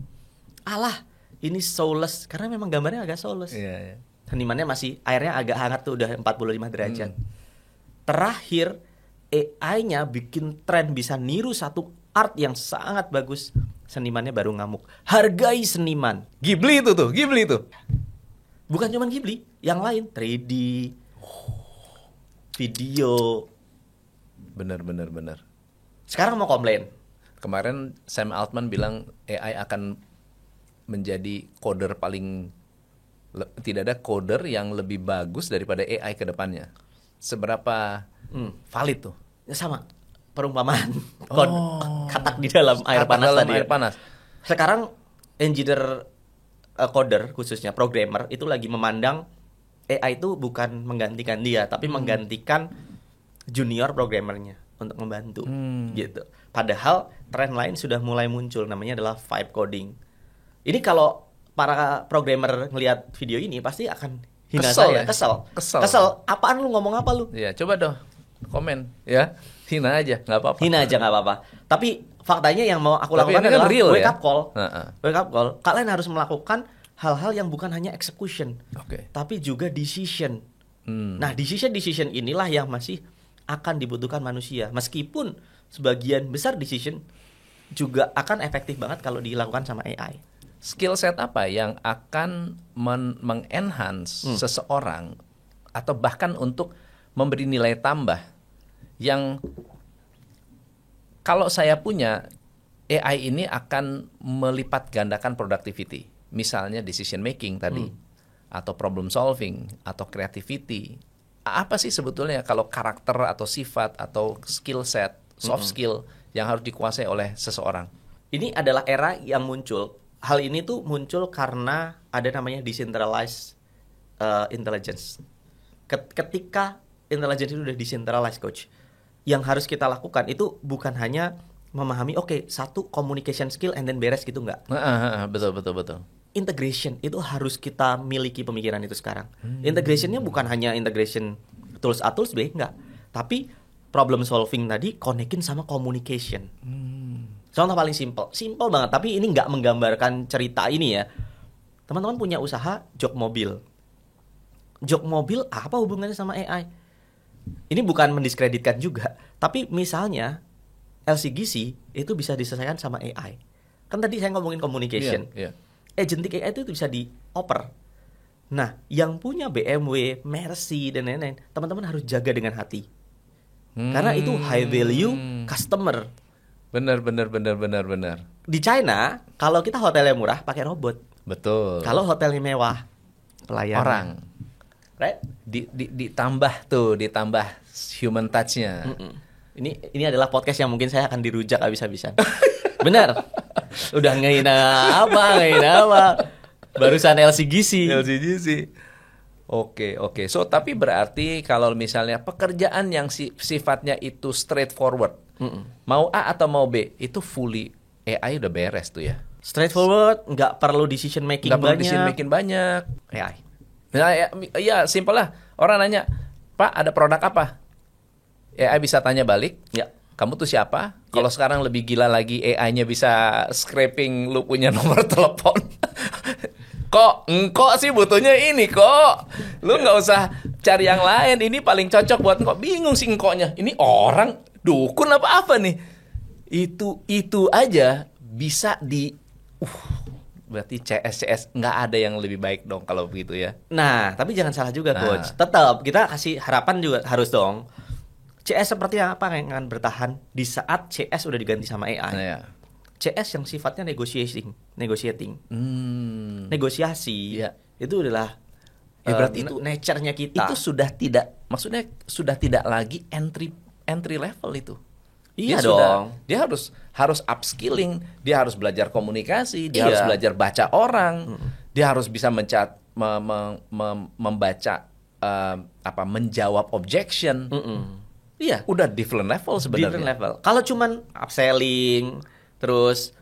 alah ini soulless, karena memang gambarnya agak soulless. Iya. Senimannya masih airnya agak hangat tuh, udah 45 derajat. Terakhir AI-nya bikin tren bisa niru satu art yang sangat bagus, senimannya baru ngamuk. Hargai seniman. Ghibli itu. Bukan cuma Ghibli, yang lain 3D, video. Bener. Sekarang mau komplain. Kemarin Sam Altman bilang AI akan menjadi coder tidak ada coder yang lebih bagus daripada AI ke depannya. Seberapa valid tuh? Sama perumpamaan katak di dalam air Katak panas dalam tadi. air panas. Sekarang engineer coder khususnya programmer itu lagi memandang AI itu bukan menggantikan dia, tapi menggantikan junior programmernya untuk membantu gitu. Padahal tren lain sudah mulai muncul, namanya adalah vibe coding. Ini kalau para programmer ngelihat video ini pasti akan hina saya, kesel. Apaan lu, ngomong apa lu? Ya, coba dong komen ya. Hina aja, nggak apa-apa. Hina aja nggak apa-apa. Tapi faktanya yang mau aku lakukan adalah wake up call. Wake up call. Kalian harus melakukan hal-hal yang bukan hanya execution, tapi juga decision. Nah, decision inilah yang masih akan dibutuhkan manusia. Meskipun sebagian besar decision juga akan efektif banget kalau dilakukan sama AI. Skill set apa yang akan mengenhance seseorang atau bahkan untuk memberi nilai tambah yang kalau saya punya, AI ini akan melipat gandakan productivity. Misalnya decision making tadi, atau problem solving, atau creativity. Apa sih sebetulnya kalau karakter atau sifat atau skill set, soft skill yang harus dikuasai oleh seseorang? Ini adalah era yang muncul. Hal ini tuh muncul karena ada namanya decentralized intelligence. Ketika intelligence itu udah decentralized, coach, yang harus kita lakukan itu bukan hanya memahami satu communication skill and then beres gitu, nggak. Betul. Integration itu harus kita miliki pemikiran itu sekarang. Integrationnya bukan hanya integration tools A tools B, nggak. Tapi problem solving tadi konekin sama communication. Contoh paling simple banget. Tapi ini nggak menggambarkan cerita ini ya. Teman-teman punya usaha jok mobil. Jok mobil apa hubungannya sama AI? Ini bukan mendiskreditkan juga, tapi misalnya LCGC itu bisa diselesaikan sama AI. Kan tadi saya ngomongin communication. Agentic AI itu bisa dioper. Nah, yang punya BMW, Mercy dan lain-lain, teman-teman harus jaga dengan hati. Karena itu high value customer. Benar. Di China, kalau kita hotelnya murah pakai robot. Betul. Kalau hotelnya mewah, pelayan orang. Right? Ditambah human touch-nya. Ini adalah podcast yang mungkin saya akan dirujak habis-habisan. Benar. Udah ngehina apa? Barusan LCGC. Oke. So, tapi berarti kalau misalnya pekerjaan yang sifatnya itu straightforward, mau A atau mau B, itu fully AI udah beres tuh ya. Straightforward, nggak perlu decision making banyak. AI. Nah, ya simple lah. Orang nanya, Pak, ada produk apa? AI bisa tanya balik. Ya. Kamu tuh siapa? Kalau sekarang lebih gila lagi, AI-nya bisa scraping lu punya nomor telepon. Kok sih butuhnya ini kok. Lu nggak usah cari yang lain. Ini paling cocok buat kok. Bingung sih engkoknya. Ini orang dukun apa nih? Itu aja bisa berarti CS nggak ada yang lebih baik dong kalau begitu ya. Nah, tapi jangan salah juga, coach. Tetap kita kasih harapan juga harus dong. CS seperti apa yang akan bertahan di saat CS udah diganti sama AI? CS yang sifatnya negotiating, negosiasi. Itu adalah berarti itu nature-nya kita. Itu sudah tidak lagi entry level itu. Iya dong. Dia harus upskilling, dia harus belajar komunikasi, dia harus belajar baca orang, dia harus bisa membaca menjawab objection. Iya, udah different level sebenarnya. Kalau cuman upselling, terus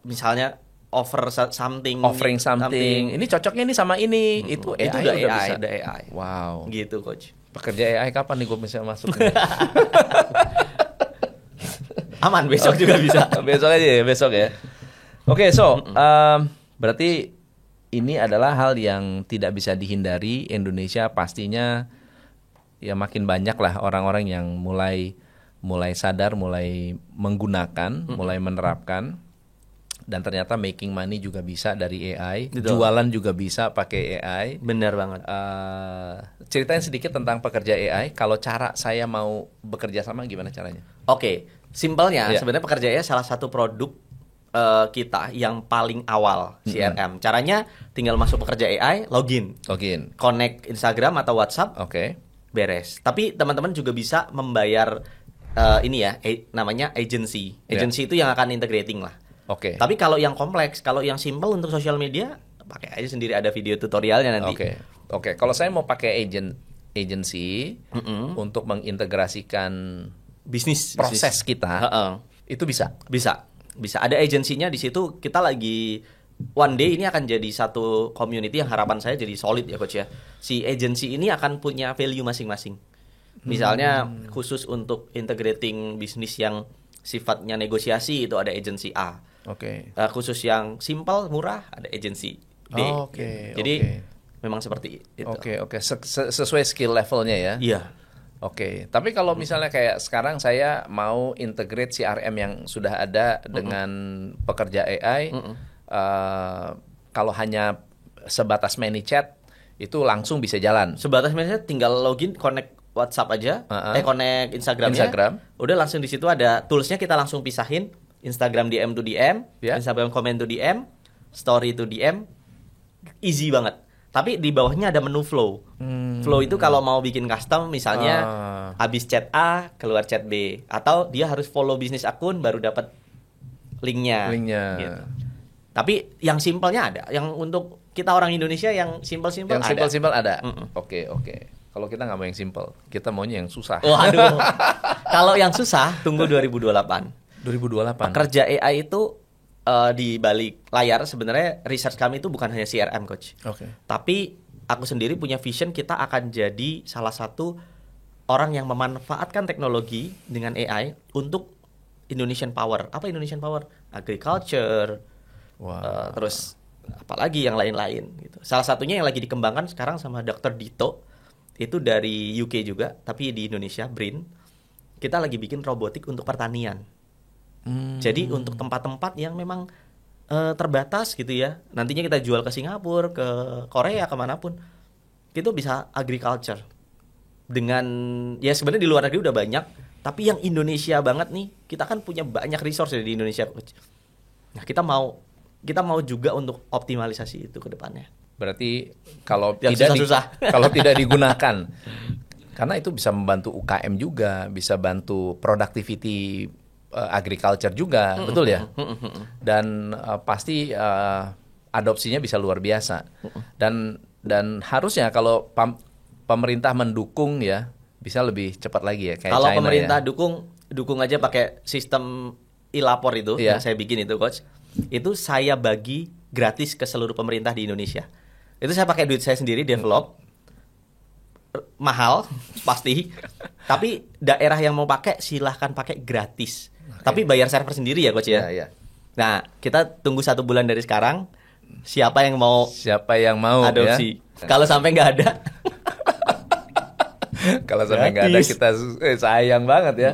misalnya offering something. Ini cocoknya ini sama ini, itu AI udah AI. Wow. Gitu, coach. Pekerja AI kapan nih gue bisa masuk? Aman, besok juga bisa. besok ya. Oke, berarti ini adalah hal yang tidak bisa dihindari. Indonesia pastinya ya makin banyak lah orang-orang yang mulai sadar, mulai menggunakan, mulai menerapkan, dan ternyata making money juga bisa dari AI, Betul. jualan juga bisa pakai AI. Benar banget. Ceritain sedikit tentang pekerja AI. Kalau cara saya mau bekerja sama gimana caranya? Oke, simpelnya Iya. sebenarnya pekerja AI salah satu produk kita yang paling awal CRM. Caranya tinggal masuk pekerja AI, login, connect Instagram atau WhatsApp, Oke. beres. Tapi teman-teman juga bisa membayar ini ya, namanya agency. Agency itu yang akan integrating lah. Oke. Tapi kalau yang kompleks, kalau yang simple untuk sosial media, pakai aja sendiri, ada video tutorialnya nanti. Oke. Kalau saya mau pakai agency untuk mengintegrasikan Bisnis proses kita, Heeh. itu bisa. Bisa ada agensinya di situ. Kita lagi one day ini akan jadi satu community yang harapan saya jadi solid ya coach ya. Si agency ini akan punya value masing-masing. Misalnya khusus untuk integrating bisnis yang sifatnya negosiasi itu ada agency A. Oke. Khusus yang simple murah ada agency D. Oke, Jadi oke. memang seperti itu. Oke. Sesuai skill levelnya ya. Iya. Oke, tapi kalau misalnya kayak sekarang saya mau integrate CRM yang sudah ada dengan pekerja AI, kalau hanya sebatas ManyChat itu langsung bisa jalan. Sebatas misalnya tinggal login, connect WhatsApp aja, connect Instagramnya. Instagram. Udah langsung di situ ada toolsnya, kita langsung pisahin Instagram DM to DM, Instagram comment to DM, story to DM, easy banget. Tapi di bawahnya ada menu flow. Flow itu kalau mau bikin custom, misalnya habis chat A keluar chat B, atau dia harus follow bisnis akun baru dapat linknya. Gitu. Tapi yang simpelnya ada, yang untuk kita orang Indonesia yang simpel-simpel ada. Yang simpel-simpel ada. Oke. Kalau kita nggak mau yang simpel, kita maunya yang susah. Waduh. Kalau yang susah tunggu 2028. 2028. Pekerja AI itu di balik layar sebenarnya research kami itu bukan hanya CRM coach. Oke. Tapi aku sendiri punya vision kita akan jadi salah satu orang yang memanfaatkan teknologi dengan AI untuk Indonesian Power. Apa Indonesian Power? Agriculture. Terus apalagi yang lain-lain gitu. Salah satunya yang lagi dikembangkan sekarang sama Dr. Dito. Itu dari UK juga, tapi di Indonesia BRIN. Kita lagi bikin robotik untuk pertanian. Jadi untuk tempat-tempat yang memang terbatas gitu ya, nantinya kita jual ke Singapura, ke Korea, kemanapun, itu bisa agriculture. Dengan ya sebenarnya di luar negeri udah banyak, tapi yang Indonesia banget nih, kita kan punya banyak resource di Indonesia. Nah kita mau juga untuk optimalisasi itu ke depannya. Berarti kalau yang kalau tidak digunakan, karena itu bisa membantu UKM juga, bisa bantu productivity agriculture juga, betul ya? Dan pasti adopsinya bisa luar biasa. Dan harusnya kalau pemerintah mendukung ya, bisa lebih cepat lagi ya kayak kalau China pemerintah ya. dukung aja pakai sistem e-lapor itu yang saya bikin itu coach. Itu saya bagi gratis ke seluruh pemerintah di Indonesia. Itu saya pakai duit saya sendiri develop. Mahal pasti. Tapi daerah yang mau pakai silahkan pakai gratis. Tapi bayar server sendiri ya coach ya. Nah kita tunggu 1 bulan dari sekarang. Siapa yang mau adopsi ya? Kalau sampai nggak ada kalau sampai nggak ada kita sayang banget ya.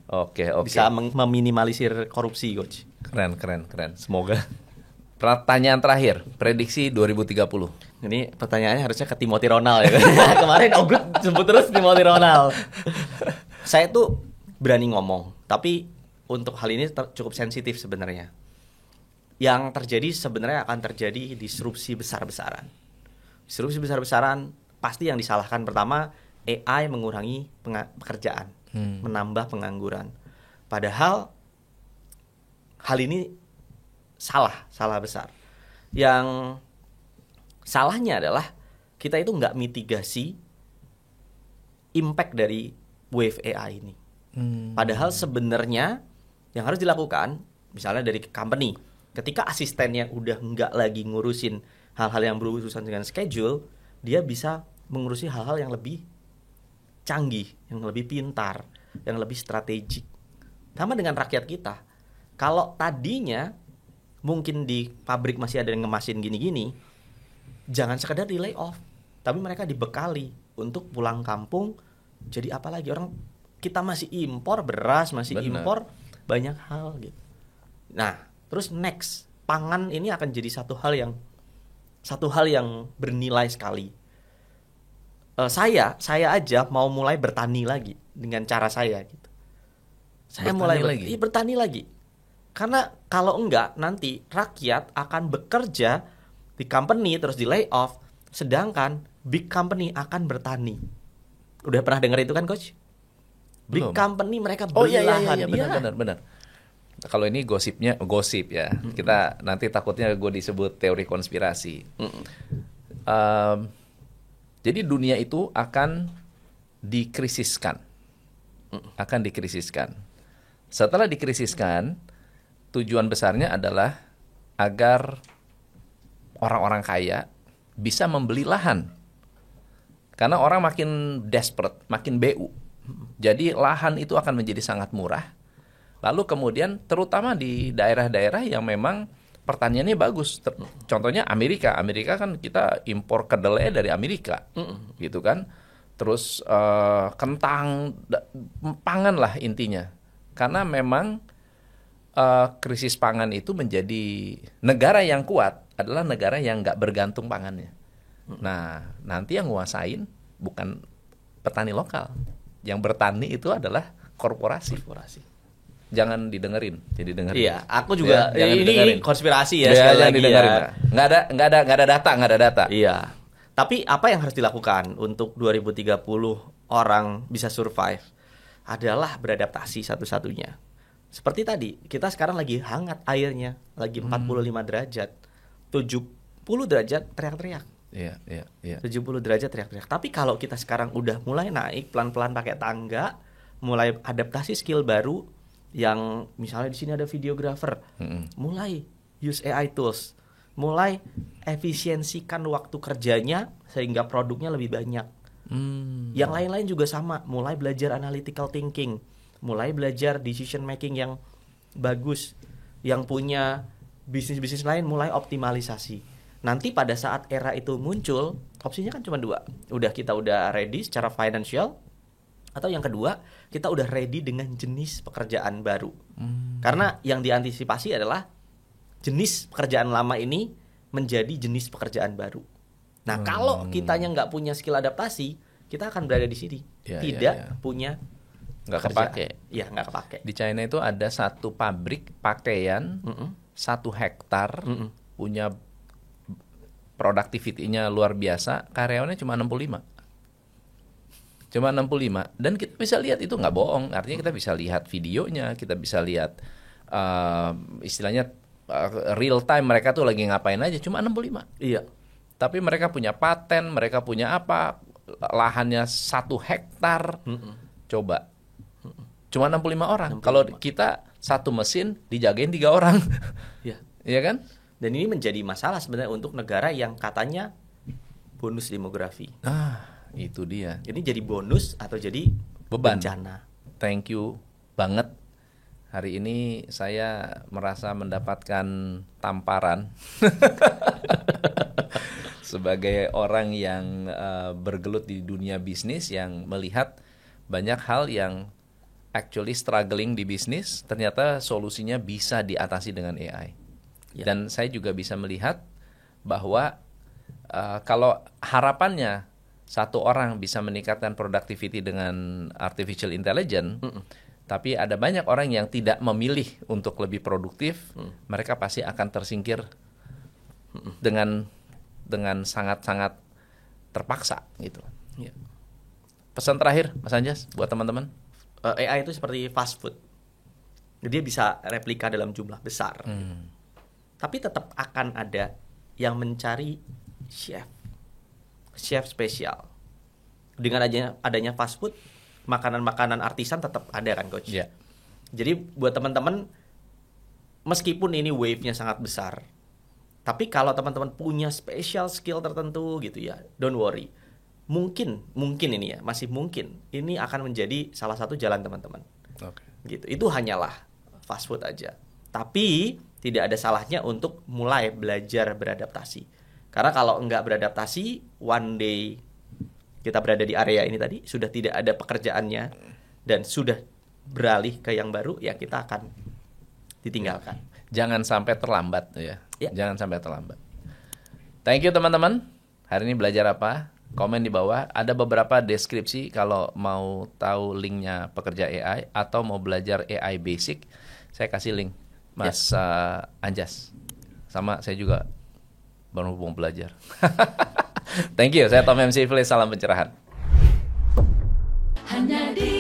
Oke. Bisa meminimalisir korupsi coach. Keren. Semoga. Pertanyaan terakhir, prediksi 2030. Ini pertanyaannya harusnya ke Timothy Ronald ya. Kemarin Ogut sebut terus Timothy Ronald. Saya tuh berani ngomong, tapi untuk hal ini cukup sensitif sebenarnya. Yang terjadi sebenarnya akan terjadi disrupsi besar-besaran. Disrupsi besar-besaran pasti yang disalahkan pertama AI mengurangi pekerjaan, menambah pengangguran. Padahal hal ini salah besar. Yang salahnya adalah kita itu nggak mitigasi impact dari wave AI ini. Padahal sebenarnya yang harus dilakukan, misalnya dari company, ketika asistennya udah nggak lagi ngurusin hal-hal yang berurusan dengan schedule, dia bisa mengurusi hal-hal yang lebih canggih, yang lebih pintar, yang lebih strategik. Sama dengan rakyat kita. Kalau tadinya mungkin di pabrik masih ada yang ngemasin gini-gini, jangan sekedar di lay off, tapi mereka dibekali untuk pulang kampung Jadi apa lagi, orang kita masih impor beras, masih Benar. impor banyak hal gitu. Nah, terus next, pangan ini akan jadi satu hal yang bernilai sekali. Saya aja mau mulai bertani lagi dengan cara saya gitu. Saya Bertani mulai lagi? iya, bertani lagi. Karena kalau enggak nanti rakyat akan bekerja di company terus di layoff, sedangkan big company akan bertani. Udah pernah dengar itu kan, Coach? Big Belum. company mereka Oh beli iya lahan. benar. Kalau ini gosip ya. Kita nanti takutnya gue disebut teori konspirasi. Jadi dunia itu akan dikrisiskan. Setelah dikrisiskan, tujuan besarnya adalah agar orang-orang kaya bisa membeli lahan. Karena orang makin desperate, makin BU. Jadi lahan itu akan menjadi sangat murah. Lalu kemudian terutama di daerah-daerah yang memang pertaniannya bagus. Contohnya Amerika kan kita impor kedelai dari Amerika, gitu kan. Terus kentang, pangan lah intinya. Karena memang krisis pangan itu menjadi negara yang kuat adalah negara yang nggak bergantung pangannya. Nah, nanti yang nguasain bukan petani lokal, yang bertani itu adalah korporasi. Jangan didengerin, jadi dengerin. Iya, aku juga Ya, jangan ini didengerin. konspirasi ya, Ya, sekali jangan lagi didengerin. ya. Pak. Nggak ada data. Iya. Tapi apa yang harus dilakukan untuk 2030 orang bisa survive adalah beradaptasi satu-satunya. Seperti tadi, kita sekarang lagi hangat airnya, lagi 45 derajat. 70 derajat teriak-teriak. Iya. 70 derajat teriak-teriak. Tapi kalau kita sekarang udah mulai naik pelan-pelan pakai tangga, mulai adaptasi skill baru yang misalnya di sini ada videographer, mulai use AI tools, mulai efisiensikan waktu kerjanya sehingga produknya lebih banyak. Yang lain-lain juga sama, mulai belajar analytical thinking, mulai belajar decision making yang bagus, yang punya bisnis-bisnis lain mulai optimalisasi. Nanti pada saat era itu muncul, opsinya kan cuma dua. Kita udah ready secara financial, atau yang kedua, kita udah ready dengan jenis pekerjaan baru. Karena yang diantisipasi adalah jenis pekerjaan lama ini menjadi jenis pekerjaan baru. Nah, kalau kitanya nggak punya skill adaptasi, kita akan berada di sini. Tidak punya Nggak pekerjaan. kepake. Iya, nggak kepake. Di China itu ada satu pabrik pakaian, 1 hektar, punya productivity-nya luar biasa, karyawannya cuma 65. Dan kita bisa lihat itu nggak bohong. Artinya kita bisa lihat videonya, kita bisa lihat istilahnya real time mereka tuh lagi ngapain aja, cuma 65. Iya. Tapi mereka punya paten, mereka punya apa, lahannya 1 hektar. Coba. Cuma 65 orang. Kalau kita satu mesin dijagain 3 orang. Iya. Iya kan? Dan ini menjadi masalah sebenarnya untuk negara yang katanya bonus demografi. Itu dia. Ini jadi bonus atau jadi Beban. bencana. Thank you banget. Hari ini saya merasa mendapatkan tamparan sebagai orang yang bergelut di dunia bisnis, yang melihat banyak hal yang actually struggling di bisnis, ternyata solusinya bisa diatasi dengan AI. Dan saya juga bisa melihat bahwa kalau harapannya satu orang bisa meningkatkan productivity dengan artificial intelligence, tapi ada banyak orang yang tidak memilih untuk lebih produktif, mereka pasti akan tersingkir dengan sangat-sangat terpaksa gitu. Iya. Pesan terakhir, Mas Anjas, buat teman-teman. AI itu seperti fast food. Dia bisa replika dalam jumlah besar. Tapi tetap akan ada yang mencari chef spesial. Dengan adanya fast food, makanan-makanan artisan tetap ada kan, Coach? Yeah. Jadi buat teman-teman, meskipun ini wave-nya sangat besar, tapi kalau teman-teman punya special skill tertentu gitu ya, don't worry. Mungkin ini ya, masih mungkin ini akan menjadi salah satu jalan teman-teman. Gitu. Itu hanyalah fast food aja. Tapi tidak ada salahnya untuk mulai belajar beradaptasi. Karena kalau enggak beradaptasi, one day kita berada di area ini tadi sudah tidak ada pekerjaannya dan sudah beralih ke yang baru, ya kita akan ditinggalkan. Jangan sampai terlambat ya. Ya. Jangan sampai terlambat. Thank you teman-teman. Hari ini belajar apa? Komen di bawah. Ada beberapa deskripsi kalau mau tahu linknya pekerja AI atau mau belajar AI basic. Saya kasih link Mas Anjas. Sama saya juga baru mau belajar. Thank you. Saya Tom MC Fliss. Salam pencerahan. Hanya di